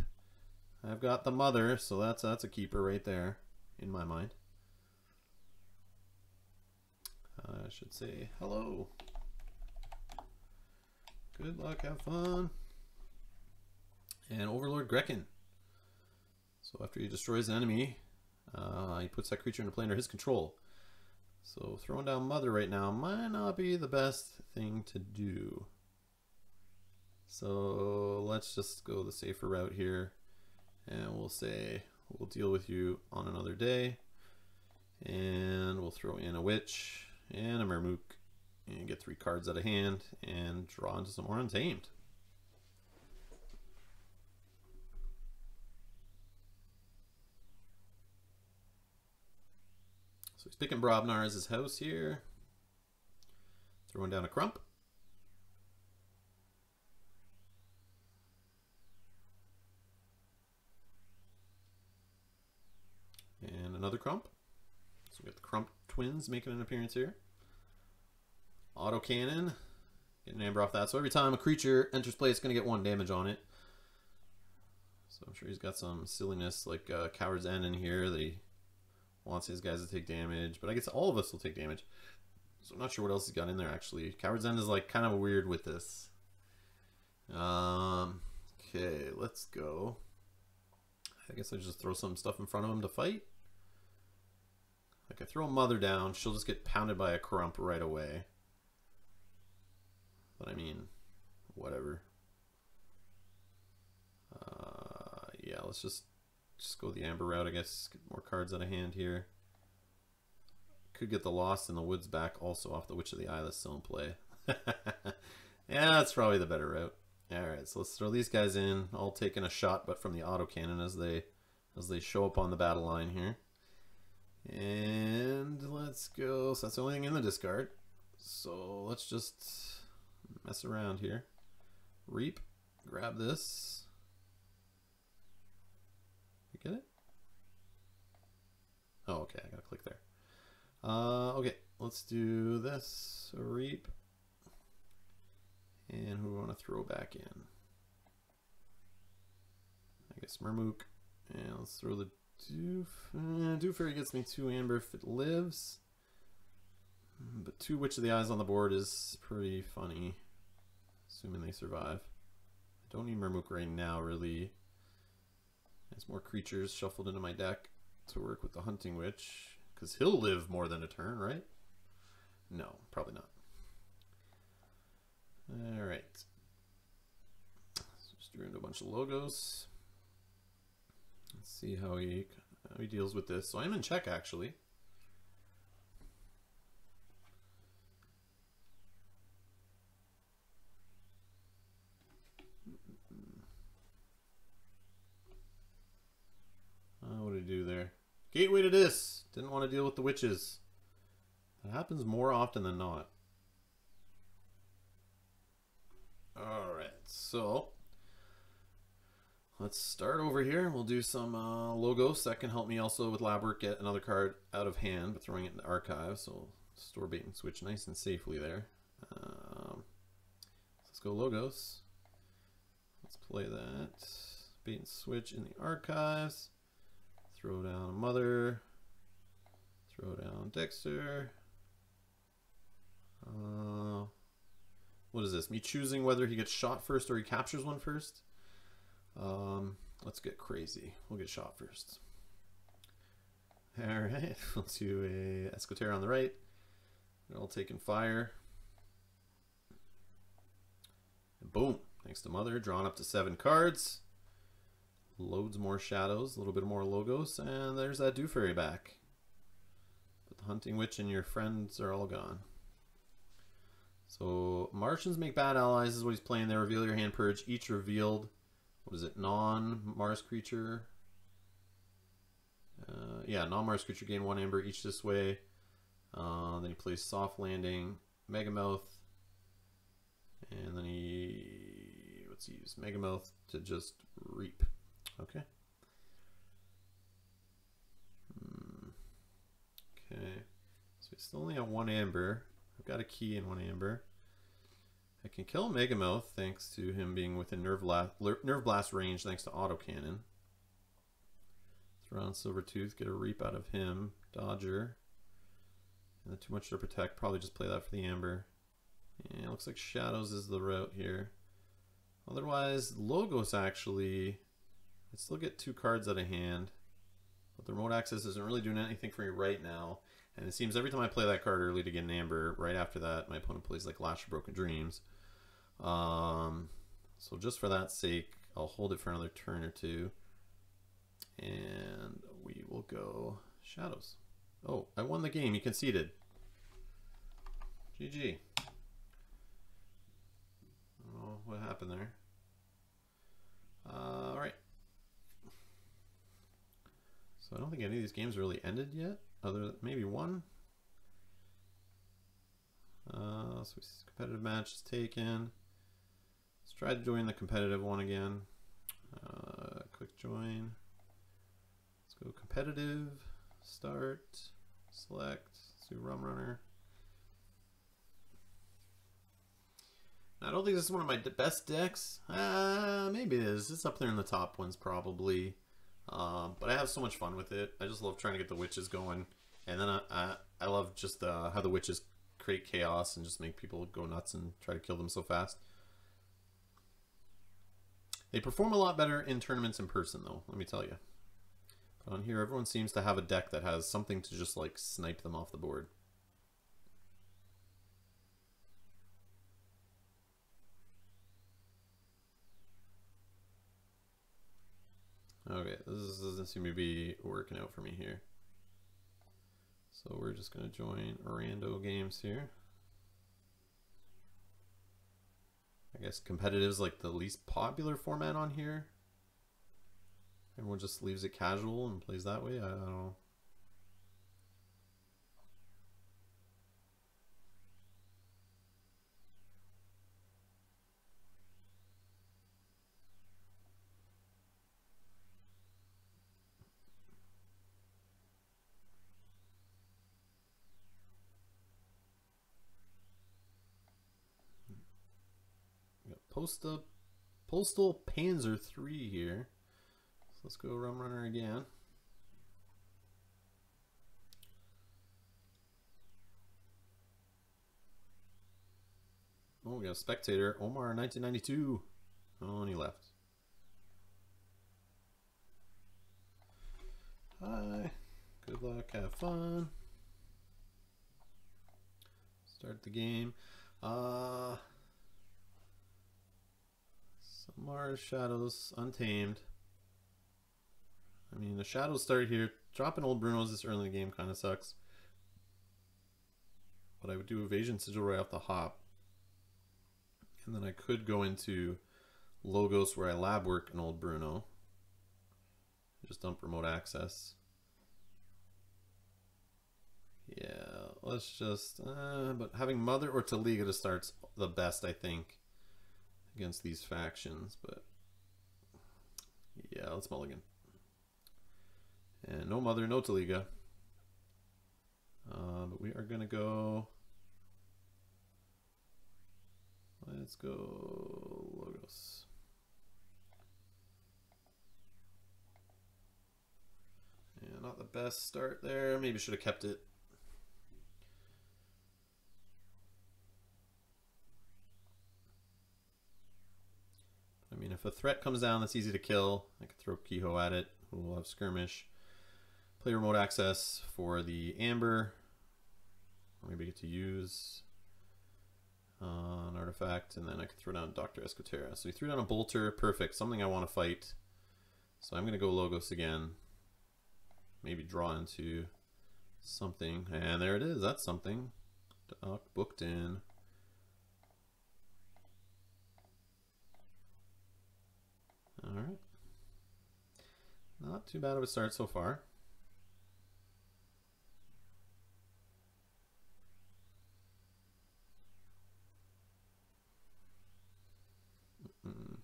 I've got the mother, so that's a keeper right there in my mind. I should say hello. Good luck, have fun. And Overlord Grekin. So after he destroys an enemy, he puts that creature into play under his control. So throwing down Mother right now might not be the best thing to do. So let's just go the safer route here. And we'll say we'll deal with you on another day. And we'll throw in a Witch and a Mermook and get 3 cards out of hand and draw into some more Untamed. So he's picking Brobnar as his house here. Throwing down a Crump. And another Crump. So we got the Crump twins making an appearance here. Autocannon. Getting Amber off that. So every time a creature enters play, it's going to get 1 damage on it. So I'm sure he's got some silliness like Coward's End in here that he wants his guys to take damage, but I guess all of us will take damage. So I'm not sure what else he's got in there actually. Coward's End is like kind of weird with this. Okay, let's go. I guess I just throw some stuff in front of him to fight. Like I throw a Mother down, she'll just get pounded by a Crump right away. But I mean, whatever. Yeah, let's just go the Amber route, I guess. Get more cards out of hand here. Could get the Lost in the Woods back also off the Witch of the Eye that's still in play. Yeah, that's probably the better route. Alright, so let's throw these guys in, all taking a shot, but from the autocannon as they show up on the battle line here. And let's go. So that's the only thing in the discard. So let's just mess around here. Reap. Grab this. You get it? Oh, okay. I gotta click there. Okay. Let's do this. Reap. And who we want to throw back in? I guess Mermook. And let's throw the Doof. Doof Fairy gets me 2 Amber if it lives. But 2 Witch of the Eyes on the board is pretty funny, assuming they survive. I don't need Murmuk right now, really. There's more creatures shuffled into my deck to work with the Hunting Witch, because he'll live more than a turn, right? No, probably not. Alright. So just drew into a bunch of logos. Let's see how he deals with this. So I'm in check, actually. What did he do there? Gateway to this. Didn't want to deal with the witches. That happens more often than not. Alright, so let's start over here. We'll do some logos. That can help me also with lab work get another card out of hand, but throwing it in the archive. So store bait and switch nice and safely there. Let's go logos. Let's play that. Bait and switch in the archives. Throw down a mother. Throw down Dexter. What is this? Me choosing whether he gets shot first or he captures one first? Let's get crazy. We'll get shot first. Alright, we'll do a Escoterra on the right. They're all taking fire. And boom. Thanks to Mother. Drawn up to 7 cards. Loads more shadows, a little bit more logos, and there's that Dew Fairy back. But the Hunting Witch and your friends are all gone. So Martians make bad allies is what he's playing there. Reveal your hand, purge each revealed. What is it? Non-Mars creature. Yeah, non-Mars creature gain 1 amber each this way. Then he plays Soft Landing, Megamouth, and then what's he use? Megamouth to just reap. Okay. Okay. So he's still only at 1 amber. I've got a key in 1 amber. I can kill Megamouth thanks to him being within Nerve Blast range thanks to autocannon. Throw on Silvertooth, get a reap out of him. Dodger. And then too much to protect. Probably just play that for the amber. Yeah, it looks like Shadows is the route here. Otherwise, Logos actually... I still get 2 cards out of hand, but the remote access isn't really doing anything for me right now. And it seems every time I play that card early to get an amber, right after that, my opponent plays like Lash of Broken Dreams. So just for that sake, I'll hold it for another turn or 2, and we will go Shadows. Oh, I won the game. He conceded. GG. Oh, what happened there? All right. So I don't think any of these games really ended yet, other than maybe one. So competitive match is taken. Let's try to join the competitive one again. Quick join. Let's go competitive. Start. Select. Let's do Rum Runner. I don't think this is one of my best decks. Maybe it is. It's up there in the top ones probably. But I have so much fun with it. I just love trying to get the witches going, and then I love just how the witches create chaos and just make people go nuts and try to kill them so fast. They perform a lot better in tournaments in person, though. Let me tell you. But on here, everyone seems to have a deck that has something to just like snipe them off the board. Okay, this doesn't seem to be working out for me here. So we're just going to join rando games here. I guess competitive is like the least popular format on here. Everyone just leaves it casual and plays that way. I don't know. Postal Panzer 3 here. So let's go Rum Runner again. we have spectator Omar 1992. Oh, and he left. Hi. Good luck. Have fun. Start the game. Mars Shadows Untamed. I mean, the Shadows start here. Dropping old Brunos this early in the game kind of sucks. But I would do Evasion Sigil right off the hop. And then I could go into Logos where I lab work an old Bruno. Just dump remote access. Yeah, let's just... but having Mother or Taliga to start's the best, I think, against these factions. But yeah, let's mulligan. And no Mother, no Taliga. But we are going to go... Let's go Logos. Yeah, not the best start there. Maybe should have kept it. I mean, if a threat comes down that's easy to kill, I could throw Kehoe at it. We'll have skirmish. Play remote access for the Amber. Or maybe get to use an artifact, and then I could throw down Dr. Escotera. So he threw down a Bolter. Perfect. Something I want to fight. So I'm going to go Logos again. Maybe draw into something. And there it is. That's something. Doc booked in. Alright. Not too bad of a start so far.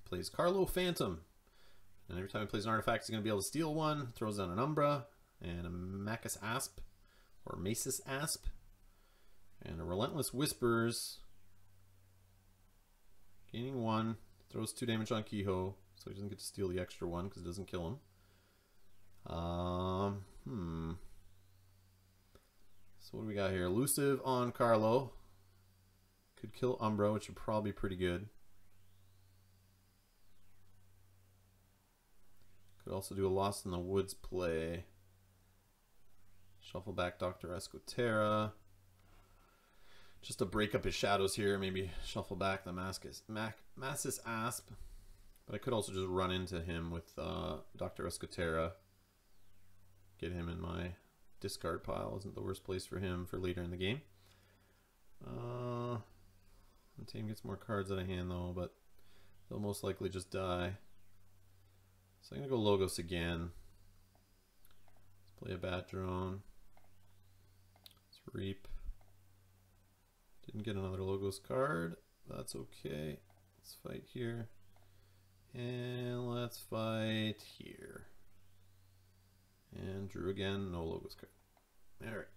Plays Carlo Phantom. And every time he plays an artifact, he's going to be able to steal one. Throws down an Umbra and a Macus Asp or Macis Asp. And a Relentless Whispers. Gaining 1. Throws 2 damage on Kehoe. So he doesn't get to steal the extra 1 because it doesn't kill him. So what do we got here? Elusive on Carlo. Could kill Umbra, which would probably be pretty good. Could also do a Lost in the Woods play. Shuffle back Dr. Escotera. Just to break up his shadows here. Maybe shuffle back the Macis Asp. But I could also just run into him with Dr. Escotera. Get him in my discard pile. Isn't the worst place for him for later in the game. The team gets more cards out of hand though, but they'll most likely just die. So I'm going to go Logos again. Let's play a Bat Drone. Let's Reap. Didn't get another Logos card. That's okay. Let's fight here. And let's fight here. And drew again, no Logos card. Alright.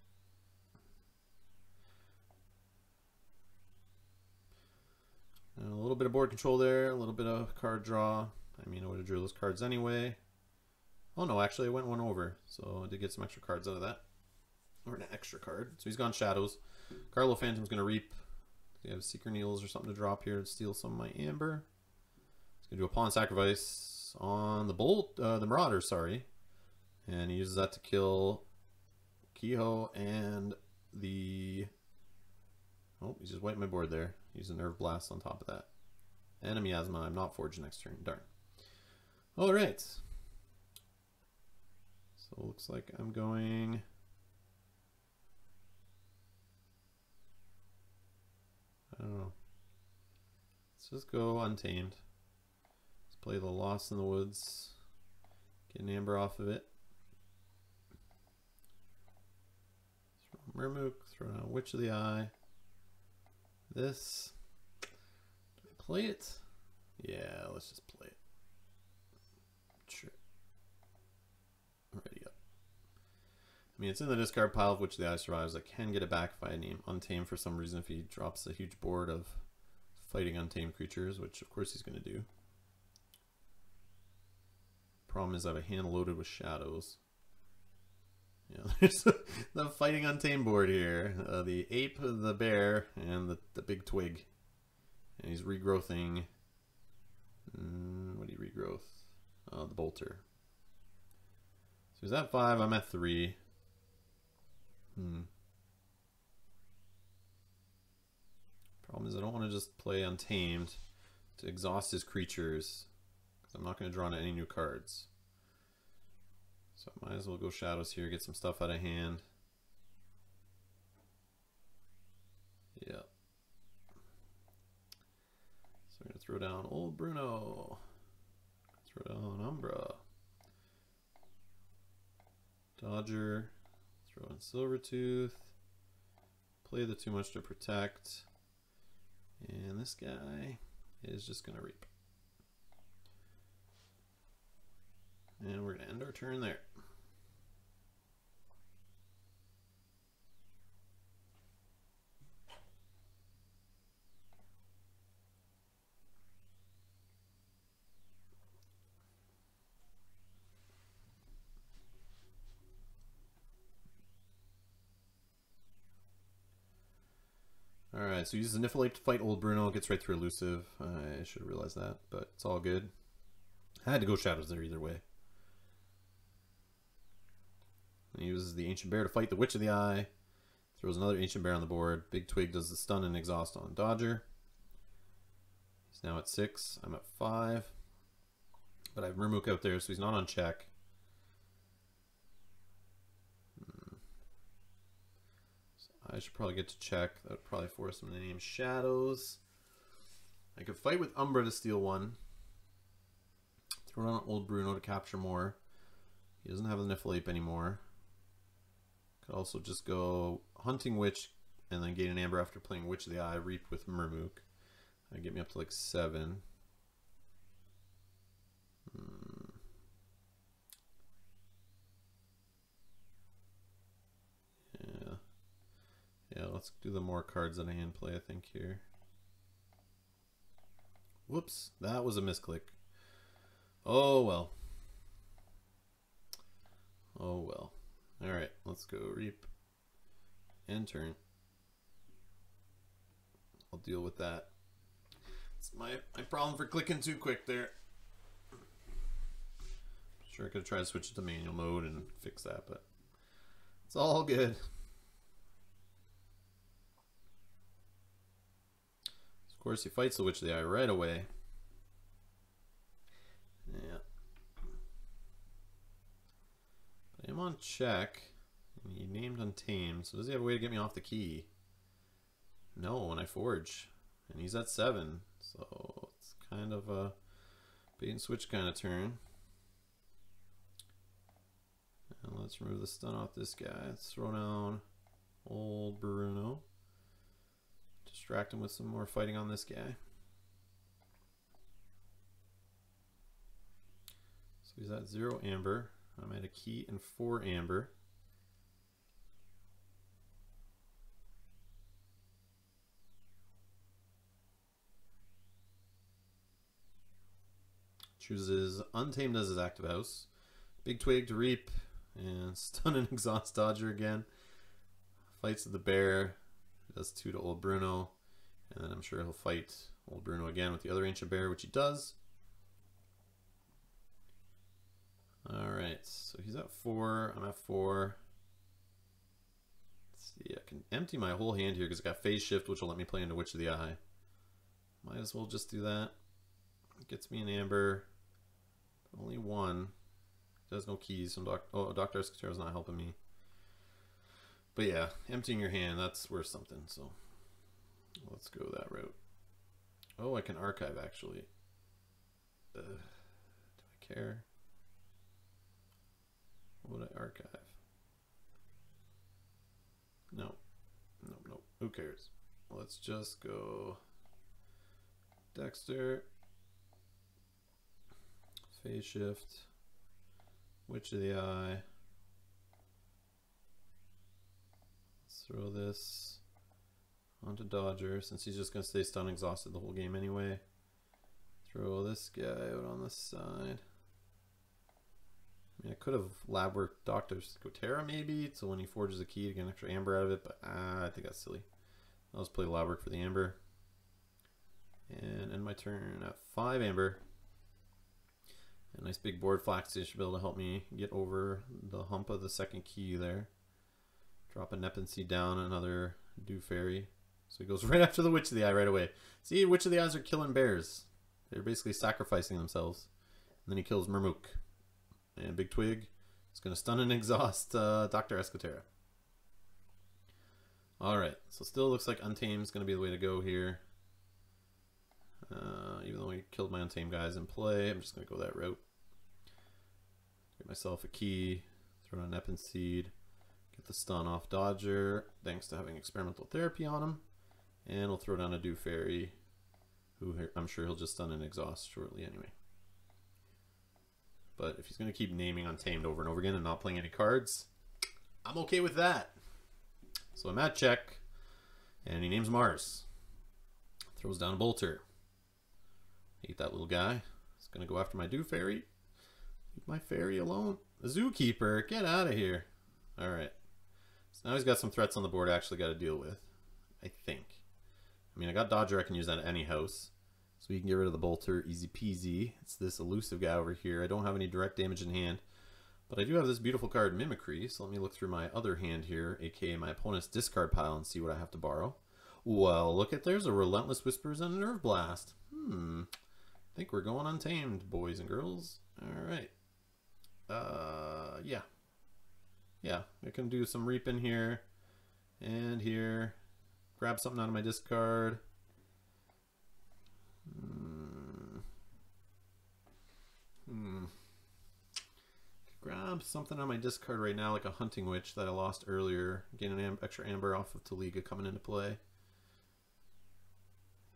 A little bit of board control there, a little bit of card draw. I mean, I would have drew those cards anyway. Oh no, actually I went 1 over. So I did get some extra cards out of that. Or an extra card. So he's gone Shadows. Carlo Phantom's going to Reap. They have Seeker Needles or something to drop here to steal some of my Amber. He's going to do a Pawn Sacrifice on the Marauder, sorry. And he uses that to kill Kehoe and the... Oh, he just wiped my board there. Use a Nerve Blast on top of that. And a Miasma. I'm not forged next turn. Darn. Alright. So it looks like I'm going... I don't know. Let's just go Untamed. Let's play the Lost in the Woods. Get an Amber off of it. Throw Murmuk. Throw down Witch of the Eye. This. Do I play it? Yeah, let's just play it. Sure. Ready up. I mean, it's in the discard pile of which the eye survives. I can get it back if I name Untamed for some reason if he drops a huge board of fighting untamed creatures, which of course he's going to do. Problem is I have a hand loaded with shadows. Yeah, there's the fighting untamed board here. The ape, the bear, and the big twig. And he's regrowthing. What do you regrowth? The bolter. So he's at 5, I'm at 3. Problem is I don't want to just play Untamed to exhaust his creatures, because I'm not going to draw into any new cards. So I might as well go Shadows here, get some stuff out of hand. Yeah. So I'm going to throw down Old Bruno. Throw down Umbra. Dodger. Throw in Silvertooth. Play the too much to protect. And this guy is just going to reap. And we're going to end our turn there. Alright, so he uses Niflheim to fight Old Bruno, gets right through Elusive. I should have realized that, but it's all good. I had to go Shadows there either way. He uses the Ancient Bear to fight the Witch of the Eye. Throws another Ancient Bear on the board. Big Twig does the stun and exhaust on Dodger. He's now at 6. I'm at 5. But I have Murmuk out there, so he's not on check. So I should probably get to check. That would probably force him to name Shadows. I could fight with Umbra to steal 1. Throw down Old Bruno to capture more. He doesn't have the Niflheim anymore. Could also just go Hunting Witch and then gain an Amber after playing Witch of the Eye, Reap with Murmuk. That'd get me up to like 7. Yeah, let's do the more cards in hand play, I think, here. Whoops, that was a misclick. Oh well. Oh well. Alright, let's go Reap and turn. I'll deal with that. It's my problem for clicking too quick there. Sure, I could try to switch it to manual mode and fix that, but it's all good. Of course, he fights the Witch of the Eye right away. Yeah. But I'm on check, and he named Untamed, so does he have a way to get me off the key? No, when I forge. And he's at 7, so it's kind of a bait and switch kind of turn. And let's remove the stun off this guy. Let's throw down Old Bruno. Distract him with some more fighting on this guy. So he's at 0 Amber. I'm at a key and 4 Amber. Chooses Untamed as his active house. Big Twig to Reap. And stun and exhaust Dodger again. Fights the bear. Does 2 to Old Bruno. And then I'm sure he'll fight Old Bruno again with the other Ancient Bear, which he does. Alright, so he's at 4. I'm at 4. Let's see, I can empty my whole hand here because I got Phase Shift, which will let me play into Witch of the Eye. Might as well just do that. It gets me an Amber. Only 1. Does no keys. So Dr. Escutero not helping me. But yeah, emptying your hand, that's worth something. So let's go that route. Oh, I can archive actually. Do I care? What would I archive? No. No. Who cares? Let's just go Dexter. Phase Shift. Witch of the Eye. Let's throw this onto Dodger since he's just going to stay stun exhausted the whole game anyway. Throw this guy out on the side. I mean, I could have lab worked Dr. Scotera maybe, so when he forges a key to get an extra Amber out of it, but I think that's silly. I'll just play lab work for the Amber. And end my turn at 5 amber. A nice big board Flaxia should be able to help me get over the hump of the second key there. Drop a Nepin Seed down, another Dew Fairy. So he goes right after the Witch of the Eye right away. See, Witch of the Eyes are killing bears. They're basically sacrificing themselves. And then he kills Murmuk. And Big Twig is going to stun and exhaust Dr. Escotera. Alright, so still looks like Untamed is going to be the way to go here. Even though we killed my Untamed guys in play, I'm just going to go that route. Get myself a key, throw down Nepin Seed, get the stun off Dodger, thanks to having experimental therapy on him. And we'll throw down a Dew Fairy, who I'm sure he'll just stun and exhaust shortly anyway. But if he's going to keep naming Untamed over and over again and not playing any cards, I'm okay with that. So I'm at check, and he names Mars. Throws down a Bolter. Hate that little guy. He's going to go after my Dew Fairy. Leave my fairy alone. The Zookeeper, get out of here. Alright. So now he's got some threats on the board I actually got to deal with. I think. I mean, I got Dodger, I can use that at any house. So we can get rid of the Bolter, easy peasy. It's this elusive guy over here. I don't have any direct damage in hand. But I do have this beautiful card, Mimicry. So let me look through my other hand here, aka my opponent's discard pile, and see what I have to borrow. Well, look at, there's a Relentless Whispers and a Nerve Blast. I think we're going Untamed, boys and girls. Alright. Yeah. Yeah, I can do some Reaping here. And here. Grab something out of my discard. Grab something on my discard right now, like a Hunting Witch that I lost earlier. Gain an extra amber off of Taliga coming into play.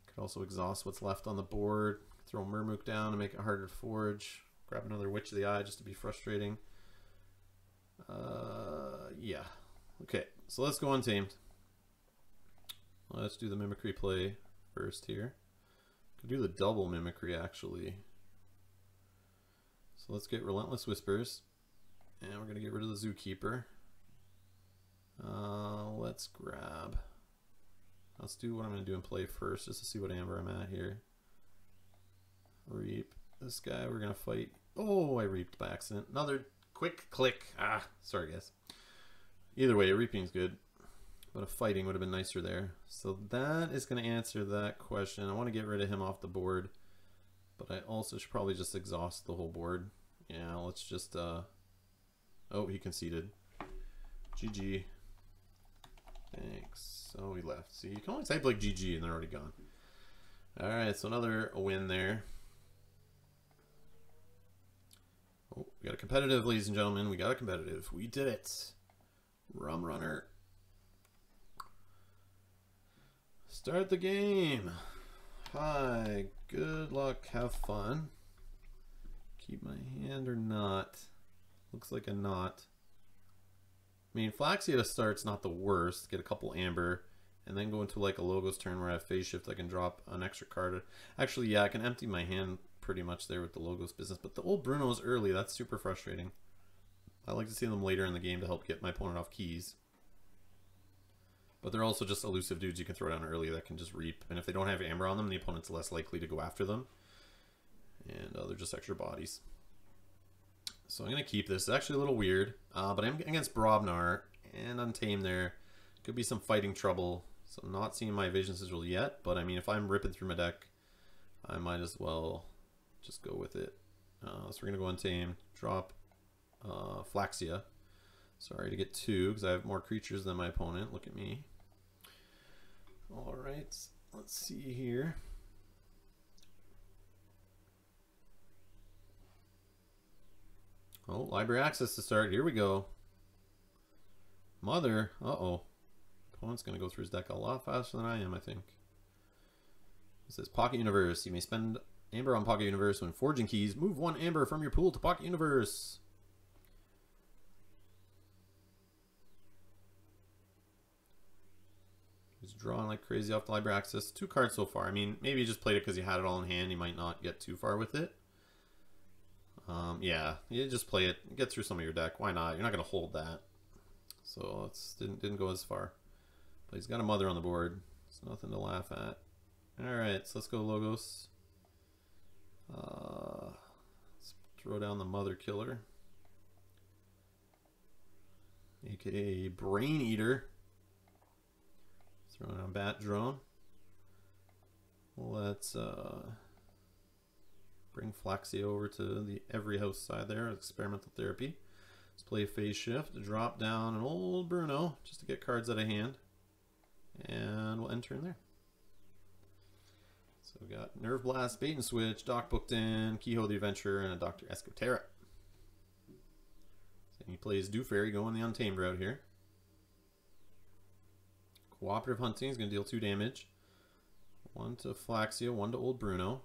Could also exhaust what's left on the board. Throw Murmuk down to make it harder to forge. Grab another Witch of the Eye just to be frustrating. Yeah. Okay, so let's go Untamed. Let's do the Mimicry play first here. Could do the double Mimicry actually. So let's get Relentless Whispers. And we're going to get rid of the Zookeeper. Let's grab... Let's do what I'm going to do in play first, just to see what amber I'm at here. Reap. This guy we're going to fight. Oh, I reaped by accident. Another quick click. Ah, sorry guys. Either way, reaping's good. But a fighting would have been nicer there. So that is going to answer that question. I want to get rid of him off the board. But I also should probably just exhaust the whole board. Yeah, let's just... Oh, he conceded. GG. Thanks. Oh, he left. See, you can only type like GG and they're already gone. Alright, so another win there. Oh, we got a competitive, ladies and gentlemen. We got a competitive. We did it. Rum Runner. Start the game. Hi. Good luck. Have fun. Keep my hand or not? Looks like a not. I mean, Flaxia to start's not the worst. Get a couple amber, and then go into like a Logos turn where I have phase shift. I can drop an extra card. Actually, yeah, I can empty my hand pretty much there with the Logos business. But the old Bruno's early. That's super frustrating. I like to see them later in the game to help get my opponent off keys. But they're also just elusive dudes you can throw down early that can just reap. And if they don't have amber on them, the opponent's less likely to go after them. And they're just extra bodies. So I'm going to keep this. It's actually a little weird, but I'm against Brobnar and Untamed there. Could be some fighting trouble. So I'm not seeing my evasion sigil yet, but I mean, if I'm ripping through my deck, I might as well just go with it. So we're going to go Untamed, drop Flaxia. Sorry to get 2, because I have more creatures than my opponent. Look at me. Alright, let's see here. Oh, library access to start. Here we go. Mother. Uh-oh. Opponent's going to go through his deck a lot faster than I am, I think. It says Pocket Universe. You may spend amber on Pocket Universe when forging keys. Move 1 amber from your pool to Pocket Universe. He's drawing like crazy off the library access. 2 cards so far. I mean, maybe he just played it because he had it all in hand. He might not get too far with it. Yeah, you just play it, get through some of your deck. Why not? You're not going to hold that. So it didn't go as far. But he's got a mother on the board. It's nothing to laugh at. Alright, so let's go Logos. Let's throw down the Mother Killer, aka Brain Eater. Throw down Bat Drone. Let's bring Flaxia over to the every house side there. Experimental Therapy. Let's play Phase Shift. Drop down an old Bruno just to get cards out of hand. And we'll end turn there. So we got Nerve Blast, Bait and Switch, Doc Bookton, Kehoe the Adventurer, and a Dr. Escoterra. So he plays Dewfairy going the Untamed route here. Cooperative Hunting is going to deal 2 damage. 1 to Flaxia, 1 to Old Bruno.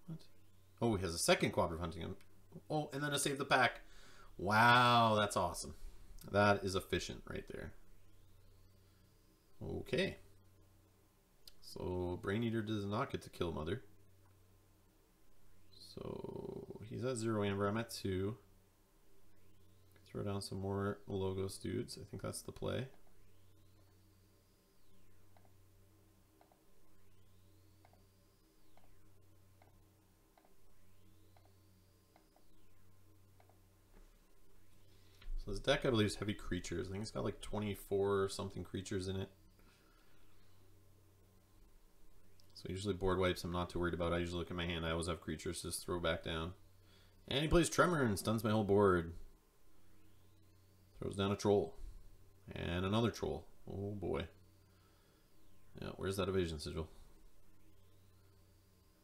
What? Oh, he has a second Cooperative Hunting. Oh, and then a Save the Pack. Wow, that's awesome. That is efficient right there. Okay. So Brain Eater does not get to kill Mother. So he's at 0 amber. I'm at 2. Throw down some more Logos dudes. I think that's the play. So this deck, I believe, is heavy creatures. I think it's got like 24 or something creatures in it. So usually board wipes I'm not too worried about. I usually look at my hand. I always have creatures to just throw back down. And he plays Tremor and stuns my whole board. Throws down a Troll. And another Troll. Oh boy. Yeah, where's that Evasion Sigil?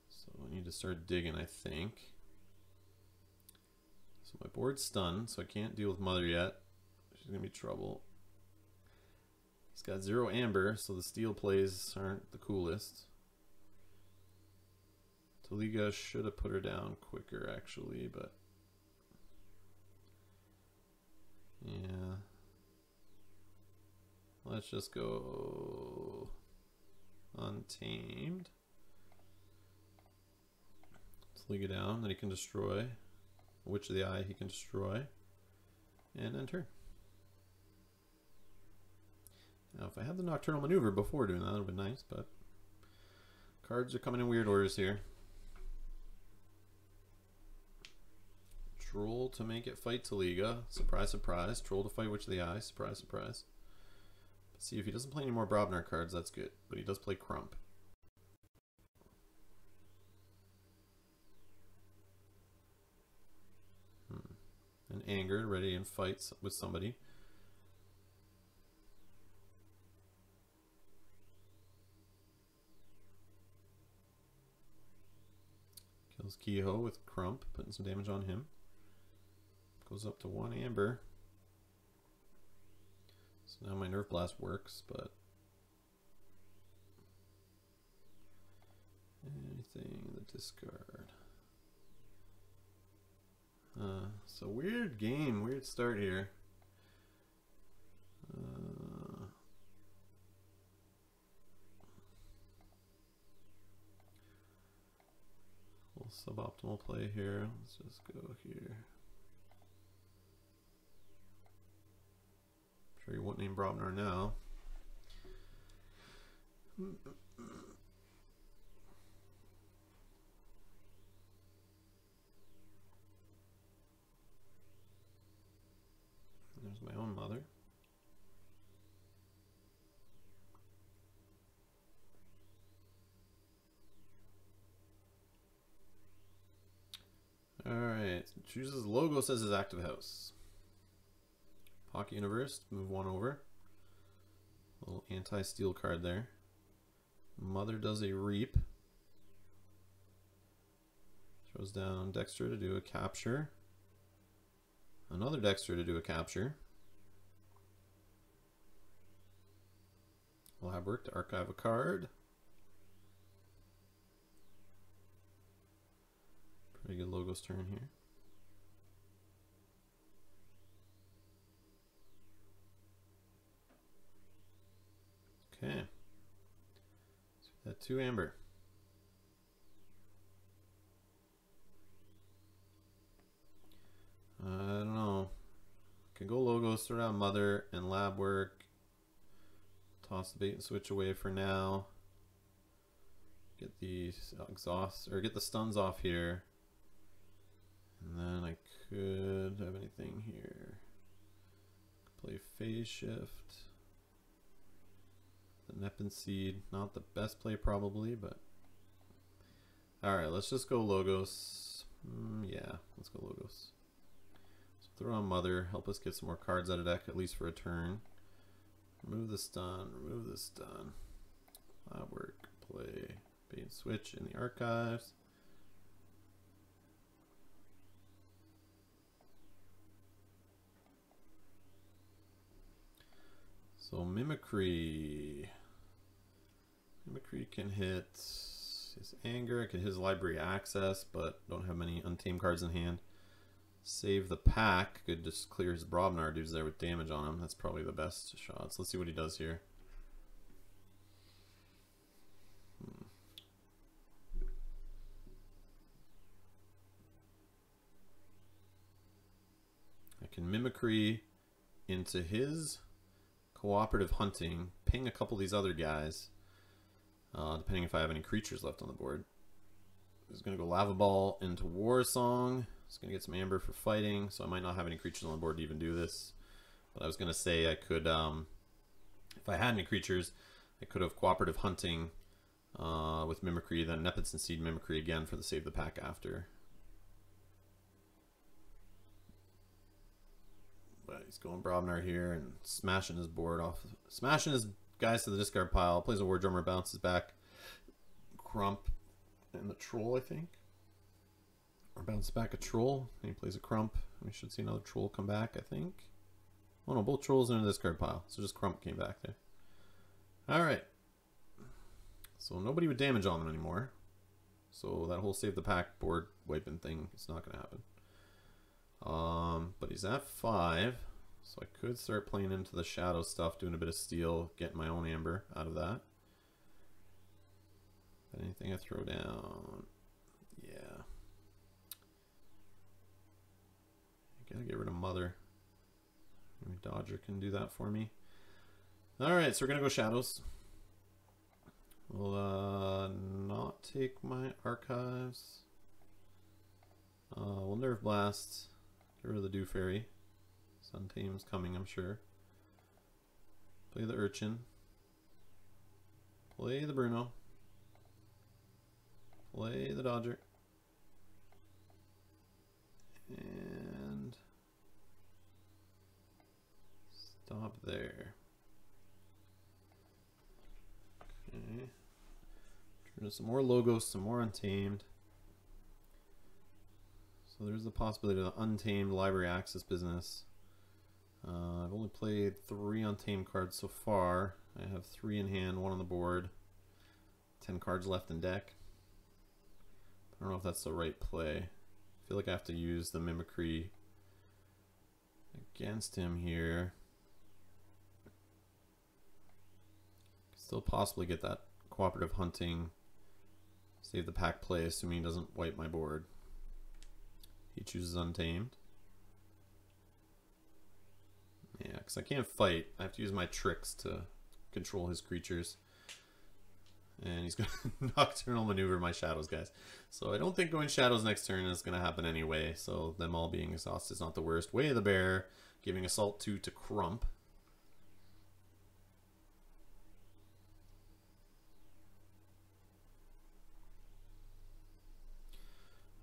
So I need to start digging, I think. So my board's stunned, so I can't deal with Mother yet. She's going to be trouble. He's got 0 amber, so the steel plays aren't the coolest. Taliga should have put her down quicker, actually, but yeah. Let's just go Untamed. Taliga down, then he can destroy. Witch of the Eye he can destroy. And end turn. Now, if I had the Nocturnal Maneuver before doing that, that would have been nice, but cards are coming in weird orders here. Troll to make it fight Taliga. Surprise, surprise. Troll to fight Witch of the Eye. Surprise, surprise. But see, if he doesn't play any more Brobnar cards, that's good. But he does play Crump. And angered, ready in fights with somebody. Kills Kehoe with Crump, putting some damage on him. Goes up to 1 amber. So now my Nerve Blast works, but anything in the discard. So weird game, weird start here. Little suboptimal play here. Let's just go here. I'm sure you won't name Brobnar now. There's my own Mother. Alright, chooses Logos as his active house. Pocket Universe, move 1 over. A little anti-steal card there. Mother does a Reap. Throws down Dexter to do a capture. Another Dexter to do a capture. Lab work to archive a card. Pretty good Logos turn here. Okay. So that 2 amber. I don't know. Can go Logos, throw down Mother and lab work. toss the bait and switch away for now. Get the exhaust or get the stuns off here. And then I could have anything here. Play phase shift. The Nepin Seed, not the best play probably, but alright, let's just go Logos. Yeah, let's go Logos. So throw on Mother, help us get some more cards out of deck, at least for a turn. Remove the stun, remove the stun. That work. Play bait and switch in the archives. So Mimicry. Mimicry can hit his anger, it can hit his library access, but don't have many untamed cards in hand. Save the pack, could just clear his Brobnar dudes there with damage on him. That's probably the best shots. Let's see what he does here. I can Mimicry into his Cooperative Hunting, ping a couple of these other guys, depending if I have any creatures left on the board. He's going to go Lava Ball into War Song. He's going to get some Amber for fighting, so I might not have any creatures on the board to even do this. But I was going to say I could, if I had any creatures, I could have Cooperative Hunting with Mimicry, then Nepin Seed Mimicry again for the Save the Pack after. But he's going Brobnar here and smashing his board off, smashing his guys to the discard pile. Plays a War Drummer, bounces back Crump and the Troll, I think. Or bounces back a Troll, and he plays a Crump. We should see another Troll come back, I think. Oh no, both Trolls are in the discard pile, so just Crump came back there. Alright. So nobody with damage on them anymore. So that whole Save the Pack board wiping thing is not going to happen. But he's at 5, so I could start playing into the shadow stuff, doing a bit of steal, getting my own Amber out of that. Anything I throw down, yeah. I gotta get rid of Mother. Maybe Dodger can do that for me. Alright, so we're gonna go shadows. We'll not take my archives. We'll Nerve Blast. Get rid of the Dew Fairy. Sun Tame's coming, I'm sure. Play the Urchin. Play the Bruno. Play the Dodger. And stop there. Okay. Turn to some more Logos, some more Untamed. So there's the possibility of the Untamed library access business. I've only played 3 Untamed cards so far. I have 3 in hand, 1 on the board. 10 cards left in deck. I don't know if that's the right play. I feel like I have to use the Mimicry against him here. Still possibly get that Cooperative Hunting, Save the Pack play, assuming he doesn't wipe my board. He chooses Untamed. Yeah, because I can't fight. I have to use my tricks to control his creatures. And he's going to Nocturnal Maneuver my shadows, guys. So I don't think going shadows next turn is going to happen anyway. So them all being exhausted is not the worst. Way of the Bear, giving Assault 2 to Crump.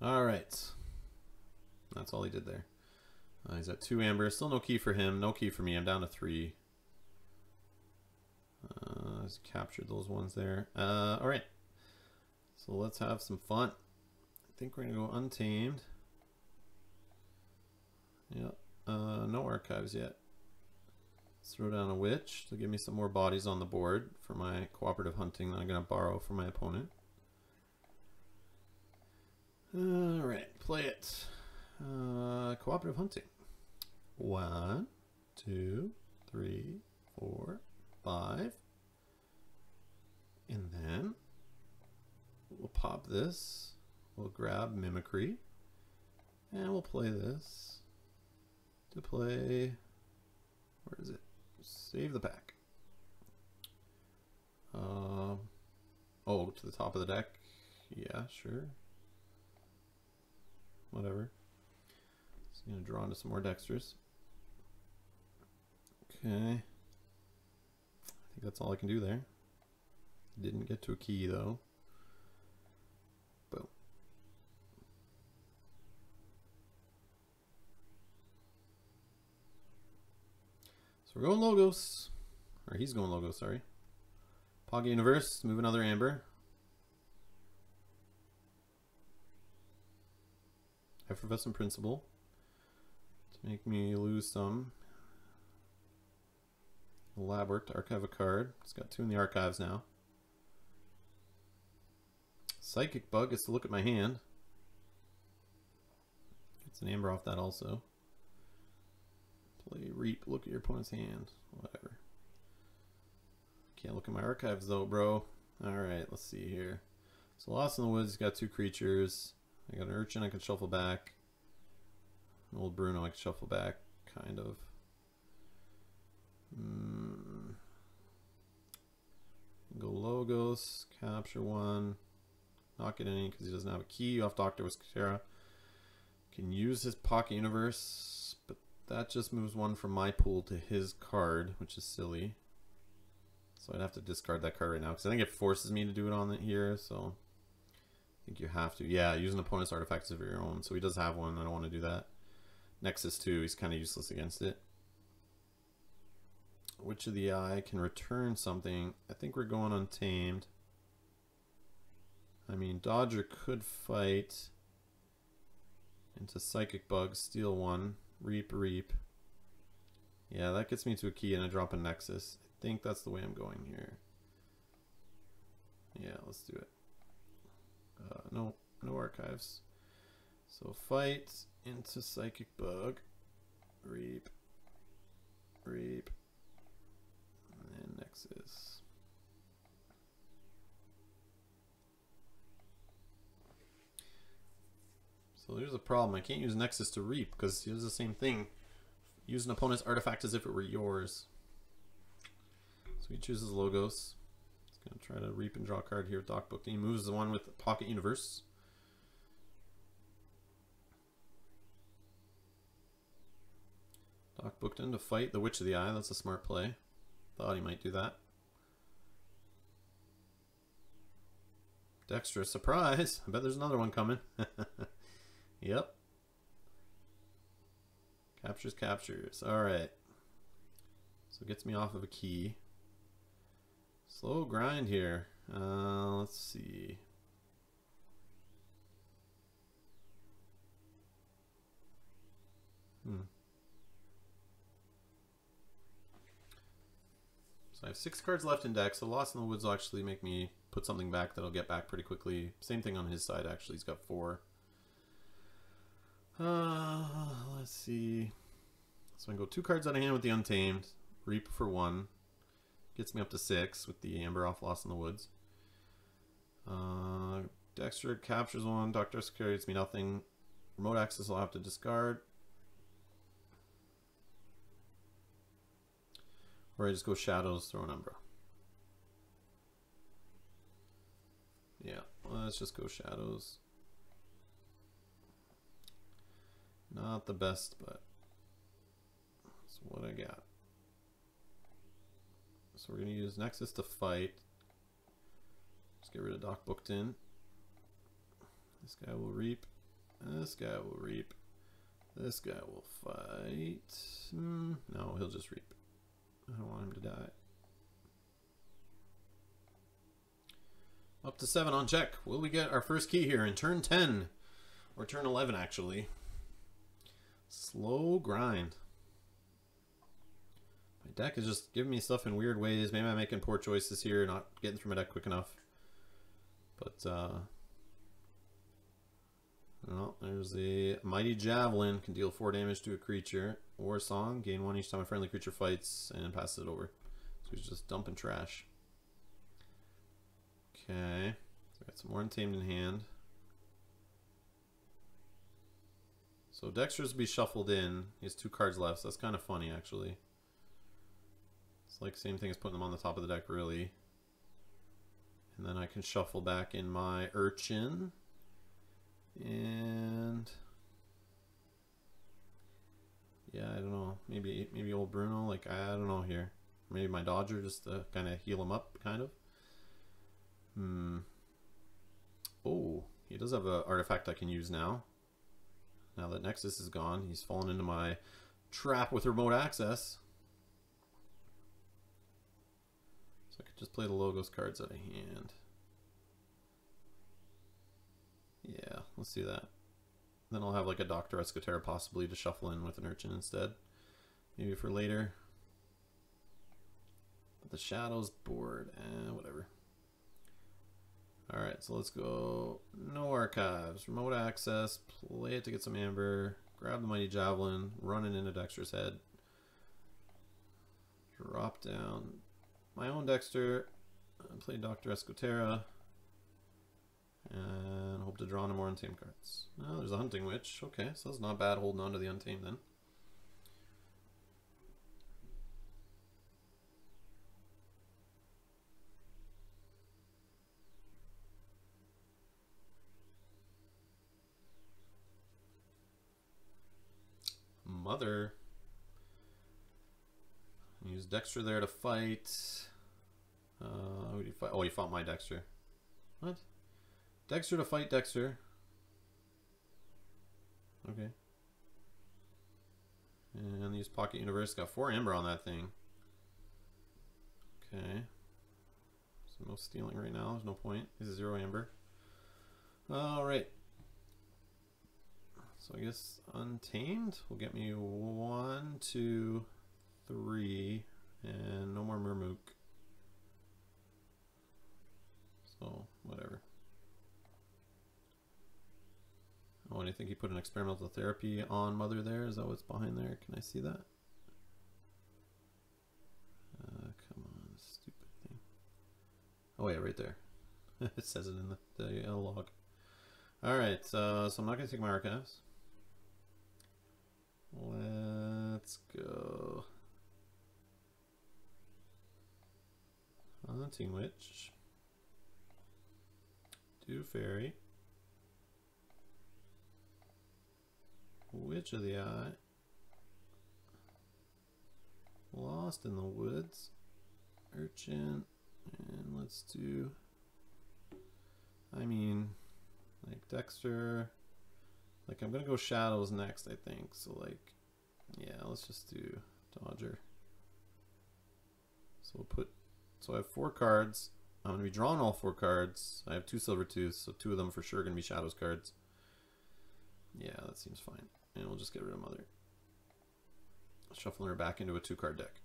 Alright. That's all he did there. He's at 2 Amber. Still no key for him. No key for me. I'm down to 3. Just captured those ones there. Alright. So let's have some fun. I think we're going to go Untamed. Yep. No archives yet. Let's throw down a Witch to give me some more bodies on the board for my Cooperative Hunting that I'm going to borrow from my opponent. Alright, play it. Cooperative Hunting. 1, 2, 3, 4, 5. And then we'll pop this. We'll grab Mimicry. And we'll play this to play. Where is it? Save the Pack. Oh, to the top of the deck. Yeah, sure. Whatever. So I'm gonna draw into some more Dexters. Okay. I think that's all I can do there. Didn't get to a key though. Boom. So we're going Logos. Or he's going Logos, sorry. Pocket Universe, move another Amber. Effervescent Principle. To make me lose some. Elaborate to archive a card. It's got 2 in the archives now. Psychic Bug gets to look at my hand. Gets an Amber off that also. Play Reap, look at your opponent's hand. Whatever. Can't look at my archives though, bro. Alright, let's see here. So Lost in the Woods got 2 creatures. I got an Urchin I can shuffle back. An old Bruno I can shuffle back, kind of. Go Logos, capture 1. Not get any because he doesn't have a key. Off Doctor with Kara. Can use his Pocket Universe, but that just moves 1 from my pool to his card, which is silly. So I'd have to discard that card right now because I think it forces me to do it on it here. So I think you have to. Yeah, use an opponent's artifacts of your own. So he does have one. I don't want to do that. Nexus 2, he's kind of useless against it. Witch of the Eye can return something. I think we're going Untamed. I mean, Dodger could fight into Psychic Bug, steal 1, Reap, Reap. Yeah, that gets me to a key and I drop a Nexus. I think that's the way I'm going here. Yeah, let's do it. No archives. So fight into Psychic Bug, Reap, Reap, and Nexus. So there's a problem. I can't use Nexus to Reap because he does the same thing. Use an opponent's artifact as if it were yours. So he chooses Logos. He's going to try to Reap and draw a card here with Doc Book. He moves the one with the Pocket Universe. Doc booked in to fight the Witch of the Eye. That's a smart play. Thought he might do that. Dexterous surprise. I bet there's another one coming. Yep. Captures. Alright. So it gets me off of a key. Slow grind here. Let's see. So I have 6 cards left in deck, so Lost in the Woods will actually make me put something back that I'll get back pretty quickly. Same thing on his side, actually. He's got 4. Let's see. So I can go 2 cards out of hand with the Untamed. Reap for 1. Gets me up to 6 with the Amber off Lost in the Woods. Dexter captures 1. Doctor Security gets me nothing. Remote access I'll have to discard. Or I just go Shadows, throw an Umbra. Yeah, let's just go Shadows. Not the best, but that's what I got. So we're going to use Nexus to fight. Just get rid of Doc Booked In. This guy will Reap. This guy will Reap. This guy will fight. No, he'll just Reap. I don't want him to die. Up to 7 on check. Will we get our first key here in turn 10? Or turn 11, actually. Slow grind. My deck is just giving me stuff in weird ways. Maybe I'm making poor choices here, not getting through my deck quick enough. But, well, there's a Mighty Javelin. Can deal 4 damage to a creature. War Song. Gain 1 each time a friendly creature fights and passes it over. So he's just dumping trash. Okay. So I got some more Untamed in hand. So Dexter's will be shuffled in. He has 2 cards left, so that's kind of funny, actually. It's like same thing as putting them on the top of the deck, really. And then I can shuffle back in my Urchin. And yeah, I don't know. Maybe old Bruno. Like, I don't know here. Maybe my Dodger just to kind of heal him up, kind of. Oh, he does have an artifact I can use now. Now that Nexus is gone, he's fallen into my trap with remote access. So I could just play the Logos cards out of hand. Yeah, let's do that. Then I'll have like a Dr. Escotera possibly to shuffle in with an Urchin instead. Maybe for later. But the Shadows board, whatever. Alright, so let's go. No archives. Remote access. Play it to get some amber. Grab the Mighty Javelin. Run it into Dexter's head. Drop down my own Dexter. Play Dr. Escotera. And hope to draw no more Untamed cards. Oh, there's a Hunting Witch. Okay, so that's not bad holding on to the Untamed then. Mother. Use Dexter there to fight. Who do you fight? Oh, you fought my Dexter. What? Dexter to fight Dexter. Okay. And use Pocket Universe. Got 4 amber on that thing. Okay. So no stealing right now. There's no point. This is 0 amber. Alright. So I guess Untamed will get me 1, 2, 3, and no more Murmook. So, whatever. Oh, and I think he put an experimental therapy on Mother there. Is that what's behind there? Can I see that? Come on, stupid thing. Oh yeah, right there. It says it in the log. Alright, so I'm not going to take my archives. Let's go. Hunting Witch. Do Fairy. Witch of the Eye. Lost in the Woods. Urchin. And let's do, I mean, like Dexter. Like, I'm gonna go Shadows next, I think. So like, yeah, let's just do Dodger. So we'll put, so I have 4 cards. I'm gonna be drawing all 4 cards. I have 2 Silver Tooths, so 2 of them for sure are gonna be Shadows cards. Yeah, that seems fine. And we'll just get rid of Mother. Shuffling her back into a 2-card deck.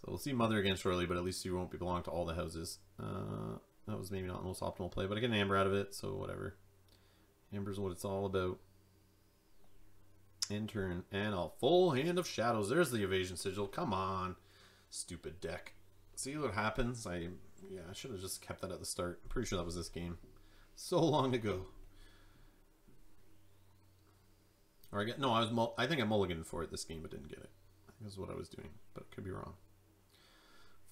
So we'll see Mother again shortly, but at least you won't be belong to all the houses. That was maybe not the most optimal play, but I get an amber out of it, so whatever. Amber's what it's all about. End turn, and a full hand of Shadows. There's the Evasion Sigil. Come on, stupid deck. See what happens? I should have just kept that at the start. I'm pretty sure that was this game. So long ago. Or I think I mulliganed for it this game, but didn't get it. I think this is what I was doing, but I could be wrong.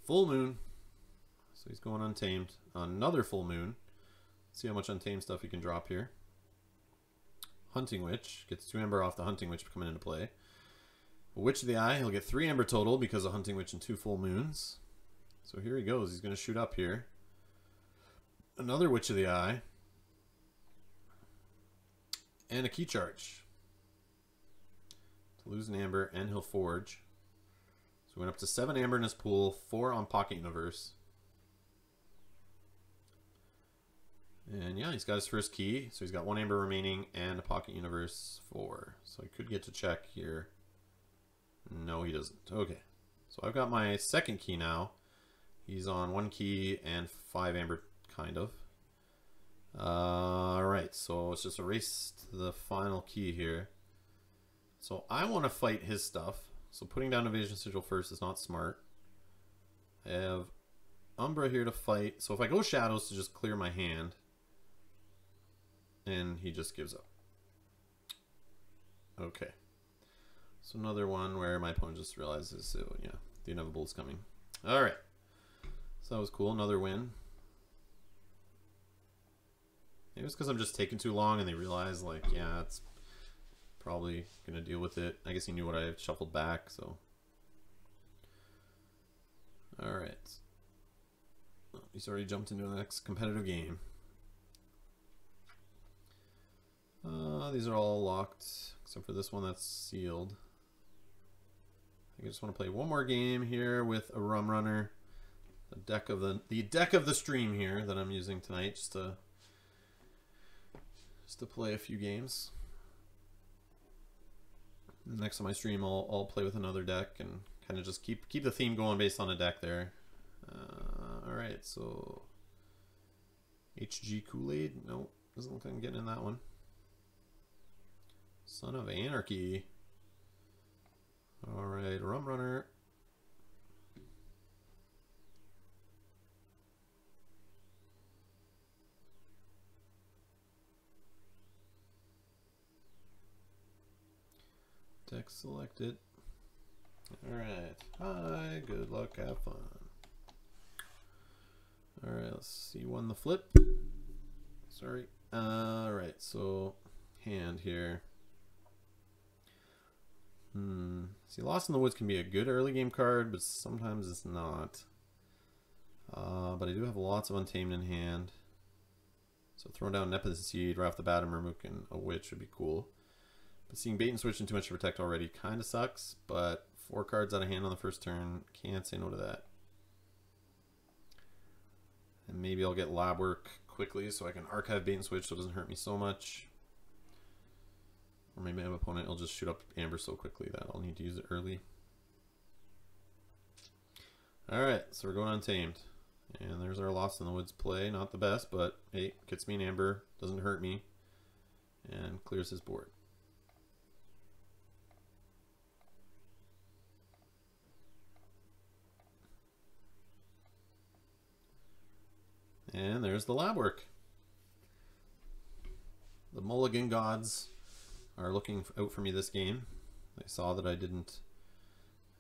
Full Moon. So he's going Untamed. Another Full Moon. See how much Untamed stuff he can drop here. Hunting Witch. Gets 2 amber off the Hunting Witch coming into play. Witch of the Eye. He'll get 3 amber total because of Hunting Witch and 2 Full Moons. So here he goes. He's going to shoot up here. Another Witch of the Eye. And a Key Charge. To lose an amber, and he'll forge. So we went up to 7 amber in his pool, 4 on Pocket Universe. And yeah, he's got his first key, so he's got 1 amber remaining and a Pocket Universe 4. So he could get to check here. No, he doesn't. Okay. So I've got my second key now. He's on 1 key and 5 amber, kind of. Alright, so let's just erase the final key here. So I want to fight his stuff. So putting down Evasion Sigil first is not smart. I have Umbra here to fight. So if I go Shadows to just clear my hand, and he just gives up. Okay. So another one where my opponent just realizes, so yeah, the inevitable is coming. All right. So that was cool. Another win. Maybe it's because I'm just taking too long and they realize, like, yeah, it's probably going to deal with it. I guess he knew what I shuffled back, so. Alright. Oh, he's already jumped into the next competitive game. These are all locked, except for this one that's sealed. I just want to play one more game here with a rum runner. The deck of the stream here that I'm using tonight, just to play a few games. Next time I stream, I'll play with another deck and kind of just keep the theme going based on a deck there. All right, so HG Kool-Aid, nope, doesn't look like I'm getting in that one. Son of Anarchy. All right, rum runner. Deck selected. Alright. Hi, good luck, have fun. Alright, let's see one the flip. Sorry. Alright, so hand here. See, Lost in the Woods can be a good early game card, but sometimes it's not. But I do have lots of Untamed in hand. So throwing down Nepenthe Seed right off the bat and Murmuk and a Witch would be cool. But seeing bait and switch and too much to protect already kind of sucks, but 4 cards out of hand on the first turn, can't say no to that. And maybe I'll get lab work quickly so I can archive bait and switch so it doesn't hurt me so much. Or maybe my opponent will just shoot up Amber so quickly that I'll need to use it early. Alright, so we're going Untamed. And there's our Lost in the Woods play. Not the best, but hey, gets me an Amber, doesn't hurt me, and clears his board. And there's the lab work. The Mulligan gods are looking out for me this game. They saw that I didn't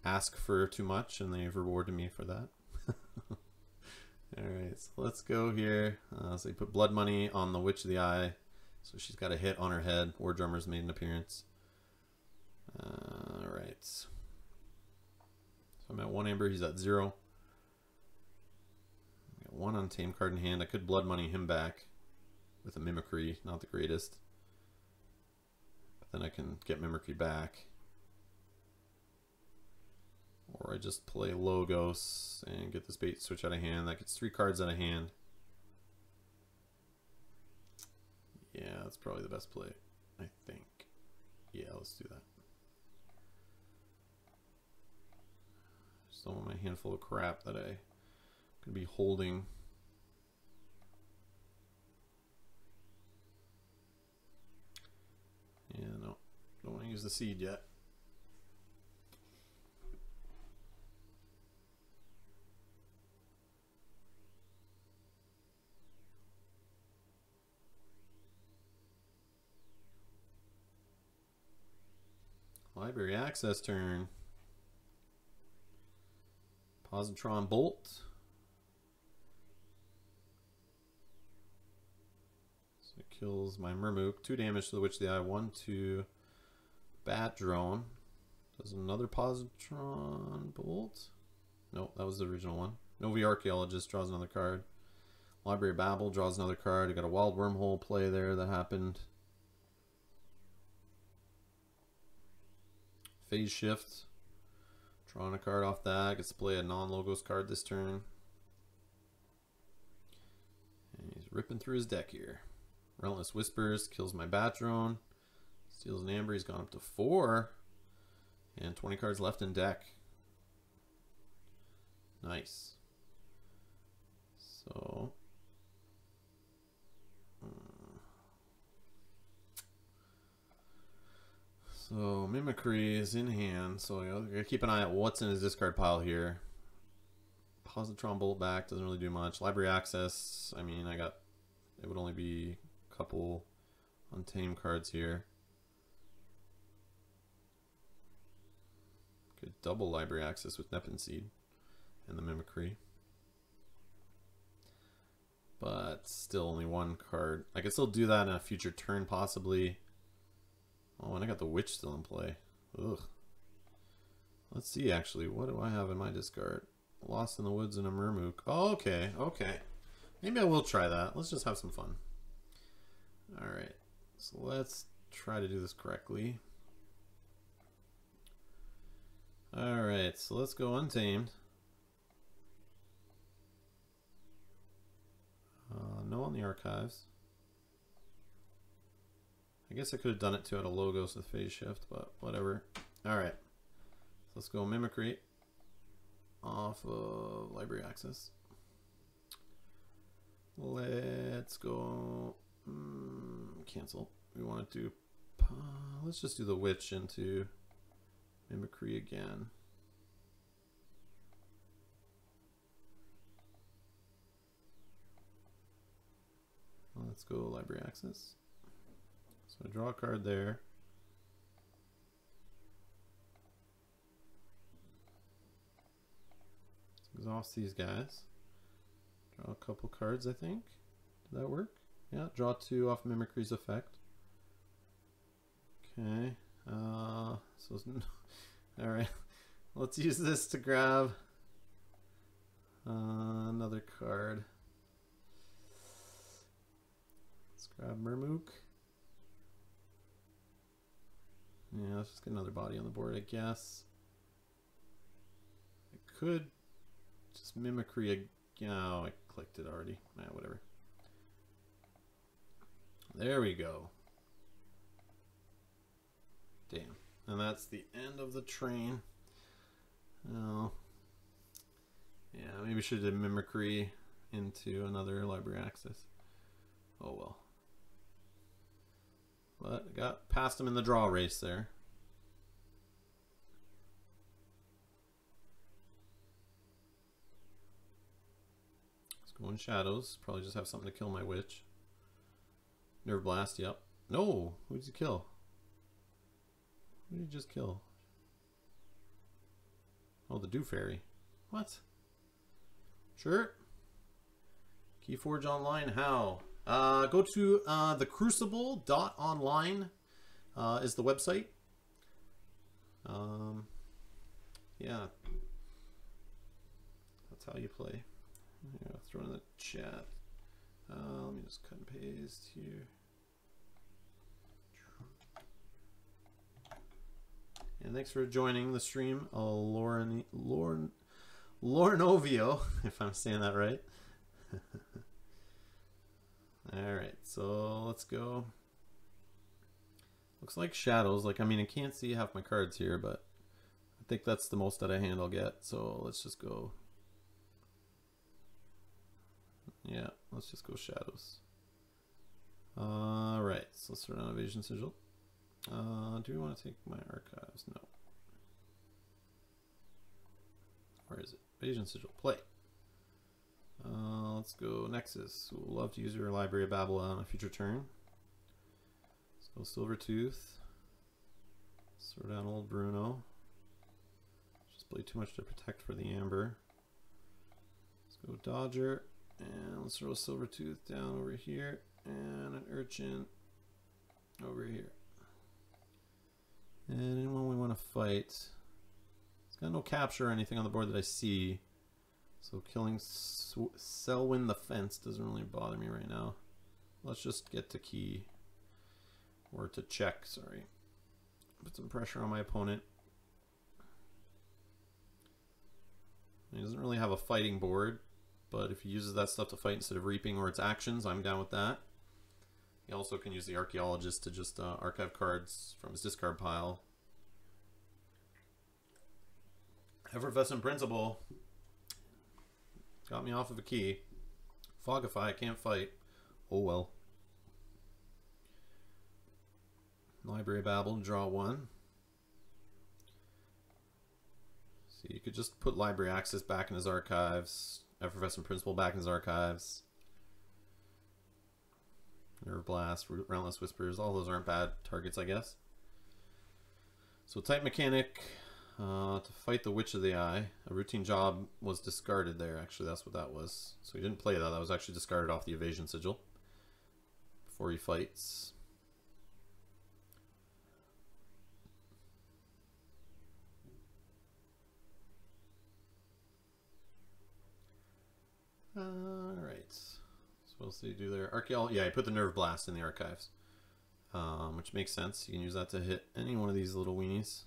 ask for too much and they've rewarded me for that. Alright, so let's go here. So you put blood money on the Witch of the Eye. So she's got a hit on her head. War Drummer's made an appearance. Alright. So I'm at 1 Amber, he's at 0. Got 1 Untamed card in hand. I could blood money him back with a Mimicry, not the greatest. But then I can get Mimicry back. Or I just play Logos and get this bait switch out of hand. That gets 3 cards out of hand. Yeah, that's probably the best play, I think. Yeah, let's do that. Just don't want my handful of crap that I could be holding. Yeah, no, don't want to use the seed yet. Library access turn. Positron Bolt. So it kills my Murmuk. 2 damage to the Witch of the Eye. 1 to Bat Drone. Does another Positron Bolt? Nope, that was the original one. Novi Archaeologist draws another card. Library Babel draws another card. I got a Wild Wormhole play there that happened. Phase Shift. Drawing a card off that. Gets to play a non-Logos card this turn. And he's ripping through his deck here. Relentless Whispers kills my Bat Drone. Steals an Amber. He's gone up to 4. And 20 cards left in deck. Nice. So... So Mimicry is in hand, so I gotta keep an eye on what's in his discard pile here. Positron Bolt back doesn't really do much. Library access, I mean, it would only be a couple Untamed cards here. Could double library access with Nepenthe Seed and the Mimicry. but still only one card. I could still do that in a future turn, possibly. Oh, and I got the Witch still in play. Ugh. Let's see, actually. What do I have in my discard? Lost in the Woods and a Murmook. Oh, okay, okay. Maybe I will try that. Let's just have some fun. Alright. So let's try to do this correctly. Alright, so let's go Untamed. No on the archives. I guess I could have done it too at a Logos with Phase Shift, but whatever. Alright. So let's go Mimicry off of Library Access. Let's go cancel. We want to do let's just do the Witch into Mimicry again. Let's go Library Access. So I draw a card there. Let's exhaust these guys. Draw a couple cards, I think. Did that work? Yeah, draw 2 off Mimicry's effect. Okay. So alright. Let's use this to grab another card. Let's grab Murmook. Yeah, let's just get another body on the board, I guess. I could just Mimicry again. Oh, I clicked it already. Yeah, whatever. There we go. Damn. And that's the end of the train. Oh. Yeah, maybe I should have Mimicry into another Library Access. Oh well. But I got past him in the draw race there. Let's go in Shadows. Probably just have something to kill my Witch. Nerve Blast, yep. No! Who did you kill? Who did you just kill? Oh, the Dew Fairy. What? Sure. KeyForge.Online, how? Go to the Crucible.Online is the website. Yeah. That's how you play. Yeah, throw it in the chat. Let me just cut and paste here. And thanks for joining the stream, Lornovio, if I'm saying that right. Alright, so let's go. Looks like Shadows. Like, I mean, I can't see half my cards here, but I think that's the most that a hand I'll get. So let's just go. Yeah, let's just go Shadows. Alright, so let's throw down Evasion Sigil. Do we want to take my archives? No. Where is it? Evasion Sigil. Play. Let's go Nexus. We'll love to use your Library of Babel on a future turn. Let's go Silvertooth. Throw down old Bruno. Just play too much to protect for the Amber. Let's go Dodger. And let's throw a Silvertooth down over here. And an Urchin over here. And anyone we want to fight. It's got no capture or anything on the board that I see. So killing Selwyn the Fence doesn't really bother me right now. Let's just get to key. Or to check, sorry. Put some pressure on my opponent. He doesn't really have a fighting board, but if he uses that stuff to fight instead of reaping or its actions, I'm down with that. He also can use the Archaeologist to just archive cards from his discard pile. Effervescent Principle got me off of a key. Fogify, I can't fight. Oh well. Library of Babel, draw 1. So you could just put Library Access back in his archives. Effervescent Principle back in his archives. Nerve Blast, Relentless Whispers, all those aren't bad targets, I guess. So type mechanic, To fight the Witch of the Eye. A routine job was discarded there. Actually, that's what that was. So he didn't play that. That was actually discarded off the evasion sigil before he fights. Alright. So what else did he do there? Archaeology. Yeah, he put the Nerve Blast in the archives. Which makes sense. You can use that to hit any one of these little weenies.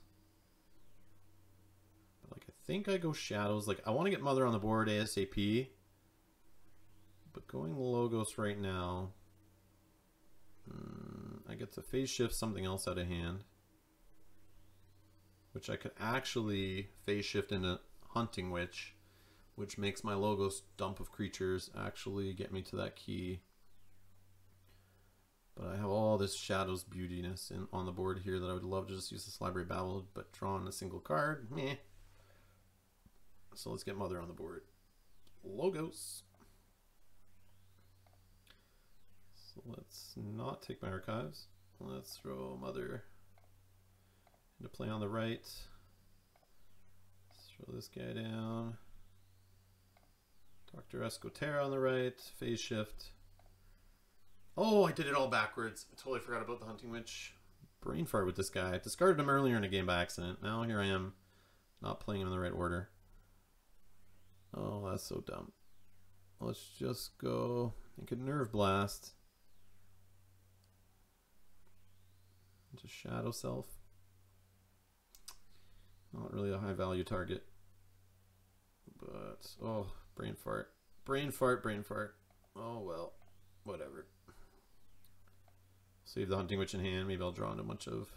But like, I think I go Shadows. Like, I want to get Mother on the board ASAP. But going Logos right now, I get to phase shift something else out of hand, which I could actually phase shift into Hunting Witch, which makes my Logos dump of creatures actually get me to that key. But I have all this Shadows beautiness on the board here that I would love to just use this Library Babble, but drawing a single card, meh. So let's get Mother on the board. Logos. So let's not take my archives. Let's throw Mother into play on the right. Let's throw this guy down. Dr. Escotera on the right. Phase shift. Oh, I did it all backwards. I totally forgot about the Hunting Witch. Brain fart with this guy. I discarded him earlier in a game by accident. Now here I am, not playing him in the right order. Oh, that's so dumb. Let's just go. I could Nerve Blast into Shadow Self. Not really a high value target. But, oh, brain fart. Brain fart, brain fart. Oh, well, whatever. Save the Hunting Witch in hand. Maybe I'll draw in a bunch of...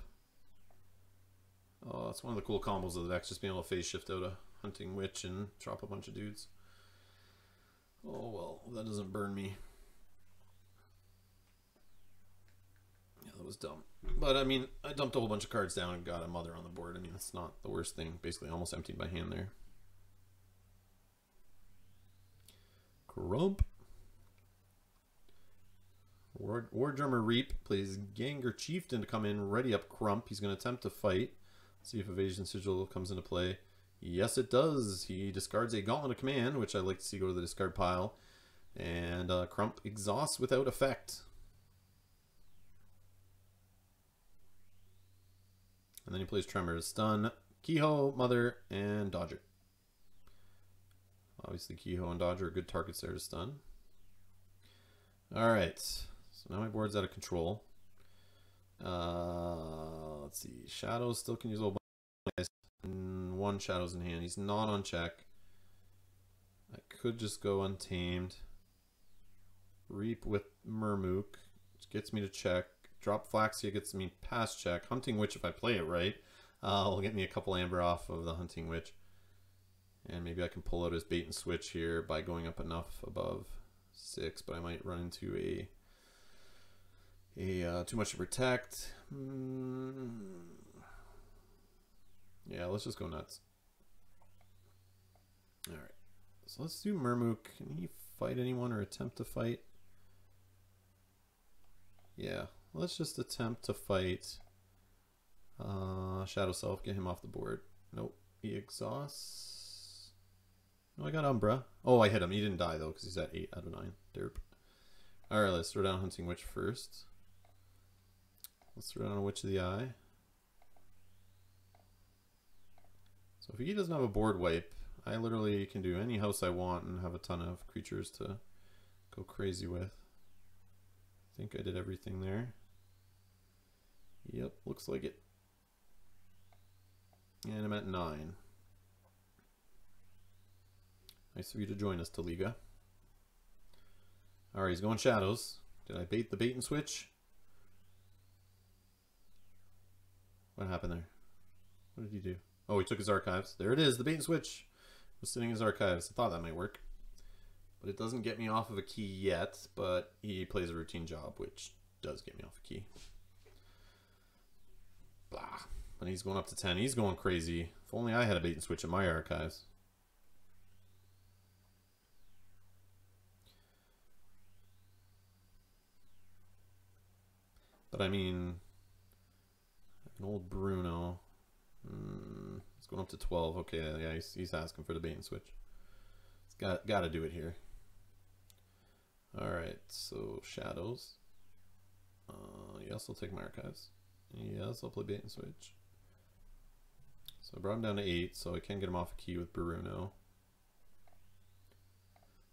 Oh, that's one of the cool combos of the deck, just being able to phase shift out a Hunting Witch and drop a bunch of dudes. Oh, well, that doesn't burn me. Yeah, that was dumb. But, I mean, I dumped a whole bunch of cards down and got a Mother on the board. I mean, it's not the worst thing. Basically, almost emptied my hand there. Crump. War Drummer Reap plays Ganger Chieftain to come in, ready up Crump. He's going to attempt to fight. See if Evasion Sigil comes into play. Yes, it does. He discards a Gauntlet of Command, which I like to see go to the discard pile. And Crump exhausts without effect. And then he plays Tremors, Stun, Kehoe, Mother, and Dodger. Obviously, Kehoe and Dodger are good targets there to stun. Alright, so now my board's out of control. Let's see, Shadows still can use a whole bunch of guys. One Shadow's in hand. He's not on check. I could just go Untamed. Reap with Murmook, which gets me to check. Drop Flaxia gets me past check. Hunting Witch, if I play it right, will get me a couple Amber off of the Hunting Witch. And maybe I can pull out his bait and switch here by going up enough above 6, but I might run into a too much to protect. Yeah, let's just go nuts. Alright, so let's do Murmook. Can he fight anyone or attempt to fight? Yeah, let's just attempt to fight Shadow Self, get him off the board. Nope, he exhausts. No, I got Umbra. Oh, I hit him. He didn't die though because he's at 8 out of 9. Derp. Alright, let's throw down Hunting Witch first. Let's throw down a Witch of the Eye. So if he doesn't have a board wipe, I literally can do any house I want and have a ton of creatures to go crazy with. I think I did everything there. Yep, looks like it. And I'm at 9. Nice of you to join us, Taliga. Alright, he's going Shadows. Did I bait the bait and switch? What happened there? What did he do? Oh, he took his archives. There it is, the bait and switch was sitting in his archives. I thought that might work. But it doesn't get me off of a key yet, but he plays a routine job, which does get me off a key. Blah. But he's going up to 10. He's going crazy. If only I had a bait and switch in my archives. But I mean, an old Bruno. Let's go Going up to 12. Okay, yeah, he's asking for the bait and switch. He's got to do it here. All right, so shadows. Yes, I'll take my archives. Yes, I'll play bait and switch. So I brought him down to 8, so I can get him off a key with Bruno.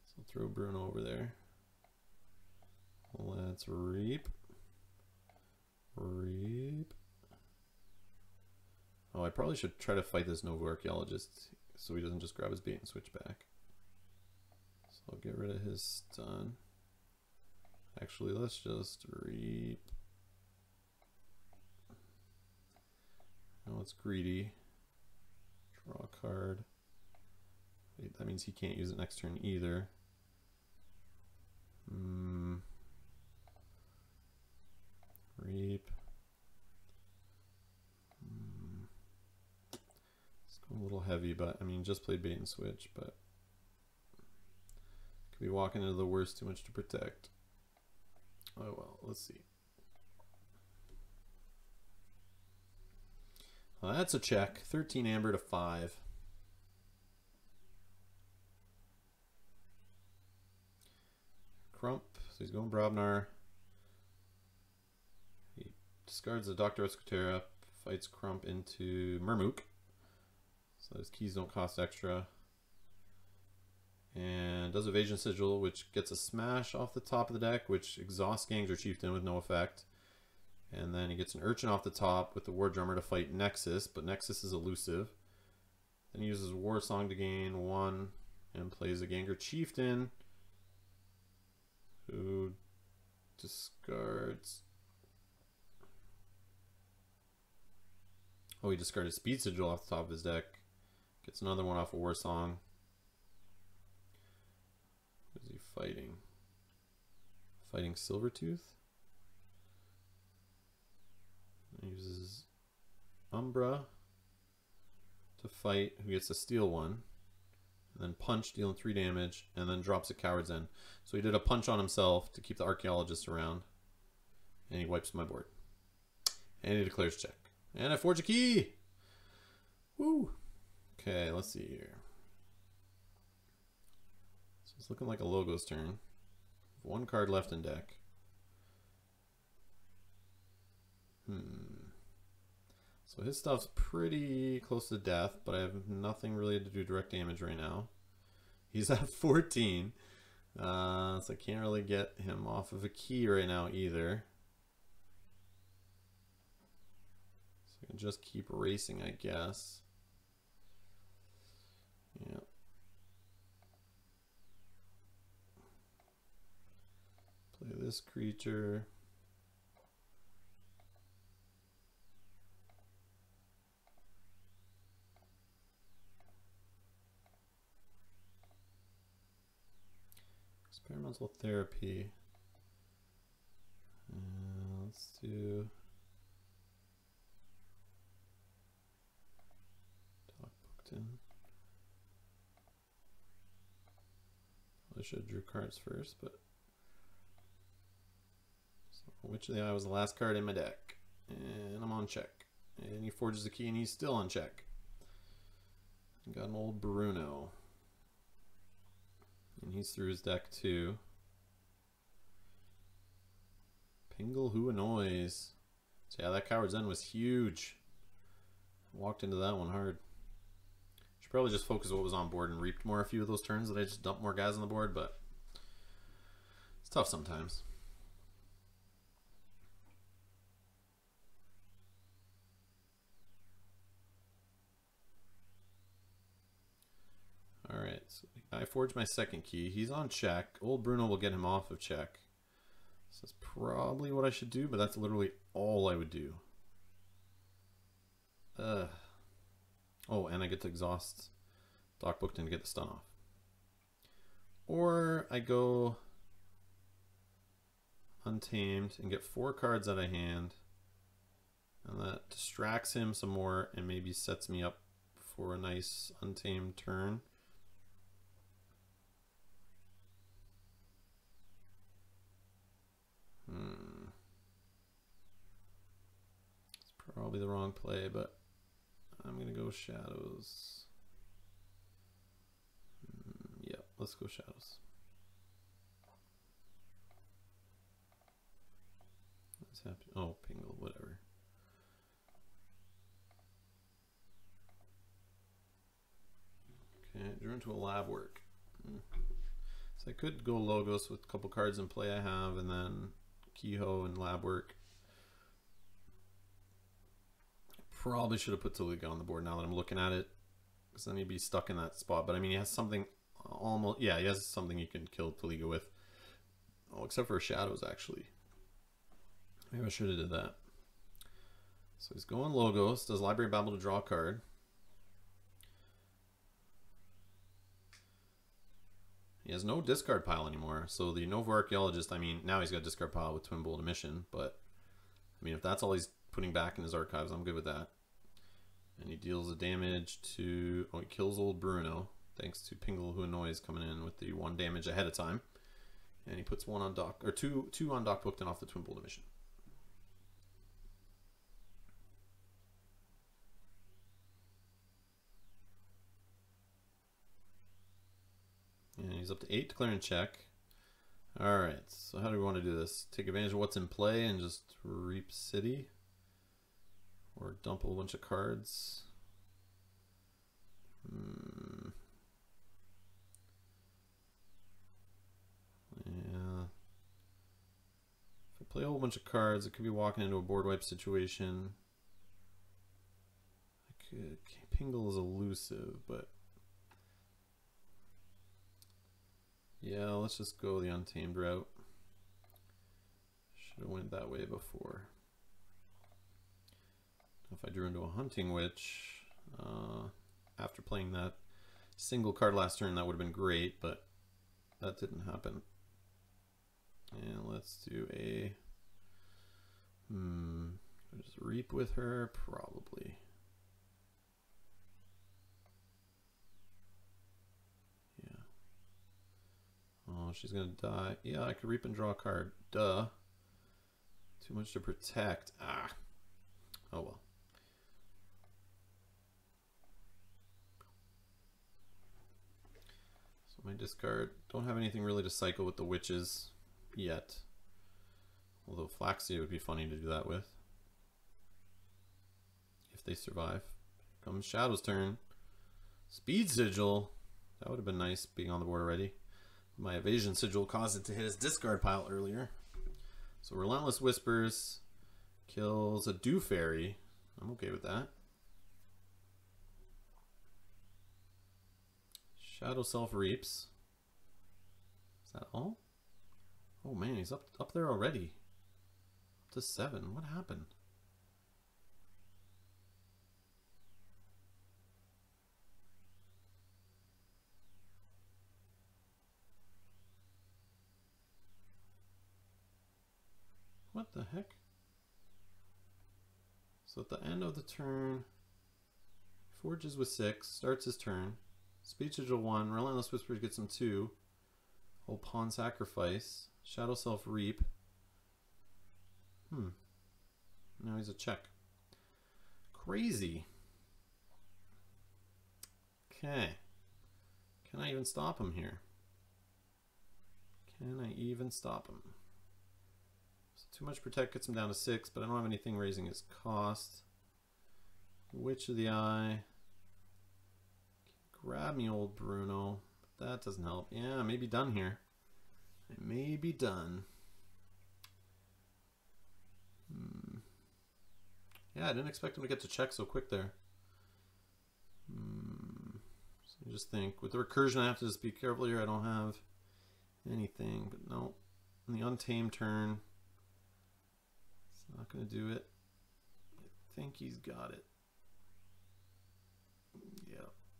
So I'll throw Bruno over there. Let's reap. Reap. Oh, I probably should try to fight this Novo Archaeologist so he doesn't just grab his bait and switch back. So I'll get rid of his stun. Actually, let's just reap. Oh, it's greedy. Draw a card. Wait, that means he can't use it next turn either. Reap. It's going a little heavy, but I mean, just played bait and switch, but could be walking into the worst, too much to protect. Oh well, let's see. Well, that's a check. 13 amber to 5. Crump, so he's going Brobnar. He discards the Dr. Escutera, fights Crump into Murmook. So his keys don't cost extra. And does Evasion Sigil, which gets a smash off the top of the deck, which exhausts Gangster Chieftain with no effect. And then he gets an Urchin off the top with the War Drummer to fight Nexus, but Nexus is elusive. Then he uses War Song to gain 1 and plays a Gangster Chieftain, who discards. Oh, he discarded Speed Sigil off the top of his deck. Gets another one off of War Song. What is he fighting? Fighting Silvertooth? He uses Umbra to fight, who gets to steal 1. And then punch, dealing 3 damage, and then drops a Coward's End. So he did a punch on himself to keep the Archaeologist around. And he wipes my board. And he declares check. And I forge a key! Woo! Okay, let's see here. So it's looking like a Logo's turn. 1 card left in deck. So his stuff's pretty close to death, but I have nothing really to do direct damage right now. He's at 14, so I can't really get him off of a key right now either. So I can just keep racing, I guess. Yeah. Play this creature. Experimental therapy. Let's do Doc Bookton. Probably should have drew cards first, but so Witch of the Eye was the last card in my deck, and I'm on check. And he forges the key, and he's still on check. Got an old Bruno. And he's through his deck too. Pingle Who Annoys. So yeah, that Coward's End was huge. Walked into that one hard. Should probably just focus on what was on board and reaped more a few of those turns that I just dumped more guys on the board, but it's tough sometimes. Alright, so I forged my second key. He's on check. Old Bruno will get him off of check. So that's probably what I should do, but that's literally all I would do. Oh, and I get to exhaust Doc Bookton to get the stun off. Or I go Untamed and get 4 cards out of hand. And that distracts him some more and maybe sets me up for a nice Untamed turn. It's probably the wrong play, but I'm gonna go shadows. Yeah, let's go shadows. What's happening? Oh, Pingle, whatever. Okay, drew into a lab work. So I could go logos with a couple cards in play I have, and then Keyho and lab work. Probably should have put Taliga on the board now that I'm looking at it, because then he'd be stuck in that spot. But I mean, he has something almost, yeah, he has something you can kill Taliga with. Oh, except for shadows, actually. Maybe I should have did that. So he's going logos. Does Library Babble to draw a card? He has no discard pile anymore. So the Nova Archaeologist, I mean, now he's got a discard pile with Twin Bolt Emission, but I mean, if that's all he's putting back in his archives, I'm good with that. And he deals the damage to, oh, he kills old Bruno, thanks to Pingle Who Annoys coming in with the 1 damage ahead of time. And he puts 1 on dock, or two on dock booked and off the Twin Bolt Emission. And he's up to 8, declaring check. Alright, so how do we want to do this? Take advantage of what's in play and just reap city? Or dump a bunch of cards? Yeah. If I play a whole bunch of cards, it could be walking into a board wipe situation. I could. Pingle is elusive, but yeah, let's just go the Untamed route. Should have went that way before. If I drew into a Hunting Witch, after playing that single card last turn, that would have been great, but that didn't happen. And let's do a just reap with her, probably. Yeah. Oh, she's gonna die. Yeah, I could reap and draw a card. Duh. Too much to protect. Ah. Oh well. So my discard. Don't have anything really to cycle with the witches yet. Although Flaxia would be funny to do that with. If they survive. Comes Shadow's turn. Speed Sigil. That would have been nice being on the board already. My Evasion Sigil caused it to hit his discard pile earlier. So Relentless Whispers kills a Dew Fairy. I'm okay with that. Shadow Self Reaps. Is that all? Oh man, he's up there already. Up to 7. What happened? What the heck? So at the end of the turn, Forges with 6, starts his turn. Speed Sigil 1, Relentless Whispers gets him 2. Old Pawn Sacrifice, Shadow Self Reap. Now he's a check. Crazy. Okay. Can I even stop him here? Can I even stop him? So too much protect gets him down to 6, but I don't have anything raising his cost. Witch of the Eye. Grab me, old Bruno. But that doesn't help. Yeah, I may be done here. I may be done. Yeah, I didn't expect him to get to check so quick there. So I just think, with the recursion, I have to just be careful here. I don't have anything, but no. On the Untamed turn, it's not going to do it. I think he's got it.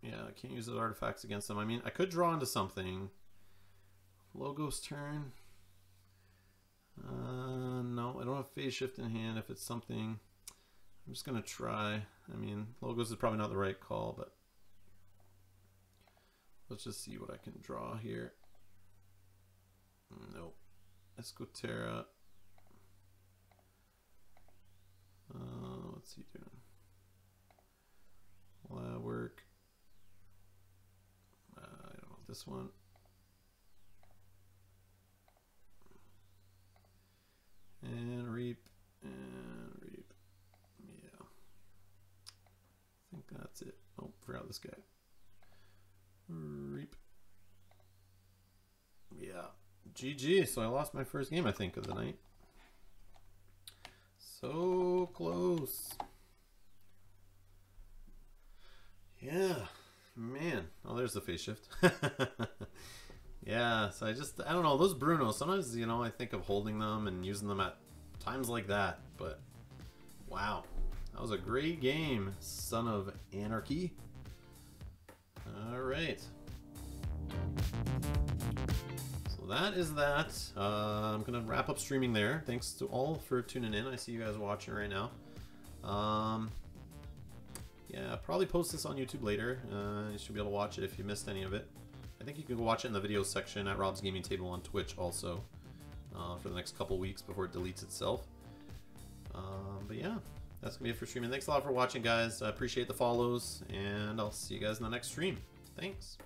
Yeah, I can't use those artifacts against him. I mean, I could draw into something. Logos turn. No, I don't have Phase Shift in hand. If it's something, I'm just going to try. I mean, Logos is probably not the right call, but let's just see what I can draw here. Nope. Escoterra. What's he doing? this one. And reap. And reap. Yeah. I think that's it. Oh, forgot this guy. Reap. Yeah. GG. So I lost my first game, I think, of the night. So close. Yeah. Man. Oh, there's the phase shift. Yeah, so I don't know, those Brunos, sometimes, you know, I think of holding them and using them at times like that, but wow. That was a great game, Son of Anarchy. Alright. So that is that. I'm going to wrap up streaming there. Thanks to all for tuning in. I see you guys watching right now. Yeah, probably post this on YouTube later. You should be able to watch it if you missed any of it. I think you can go watch it in the videos section at Rob's Gaming Table on Twitch also for the next couple weeks before it deletes itself. But yeah, that's going to be it for streaming. Thanks a lot for watching, guys. I appreciate the follows, and I'll see you guys in the next stream. Thanks.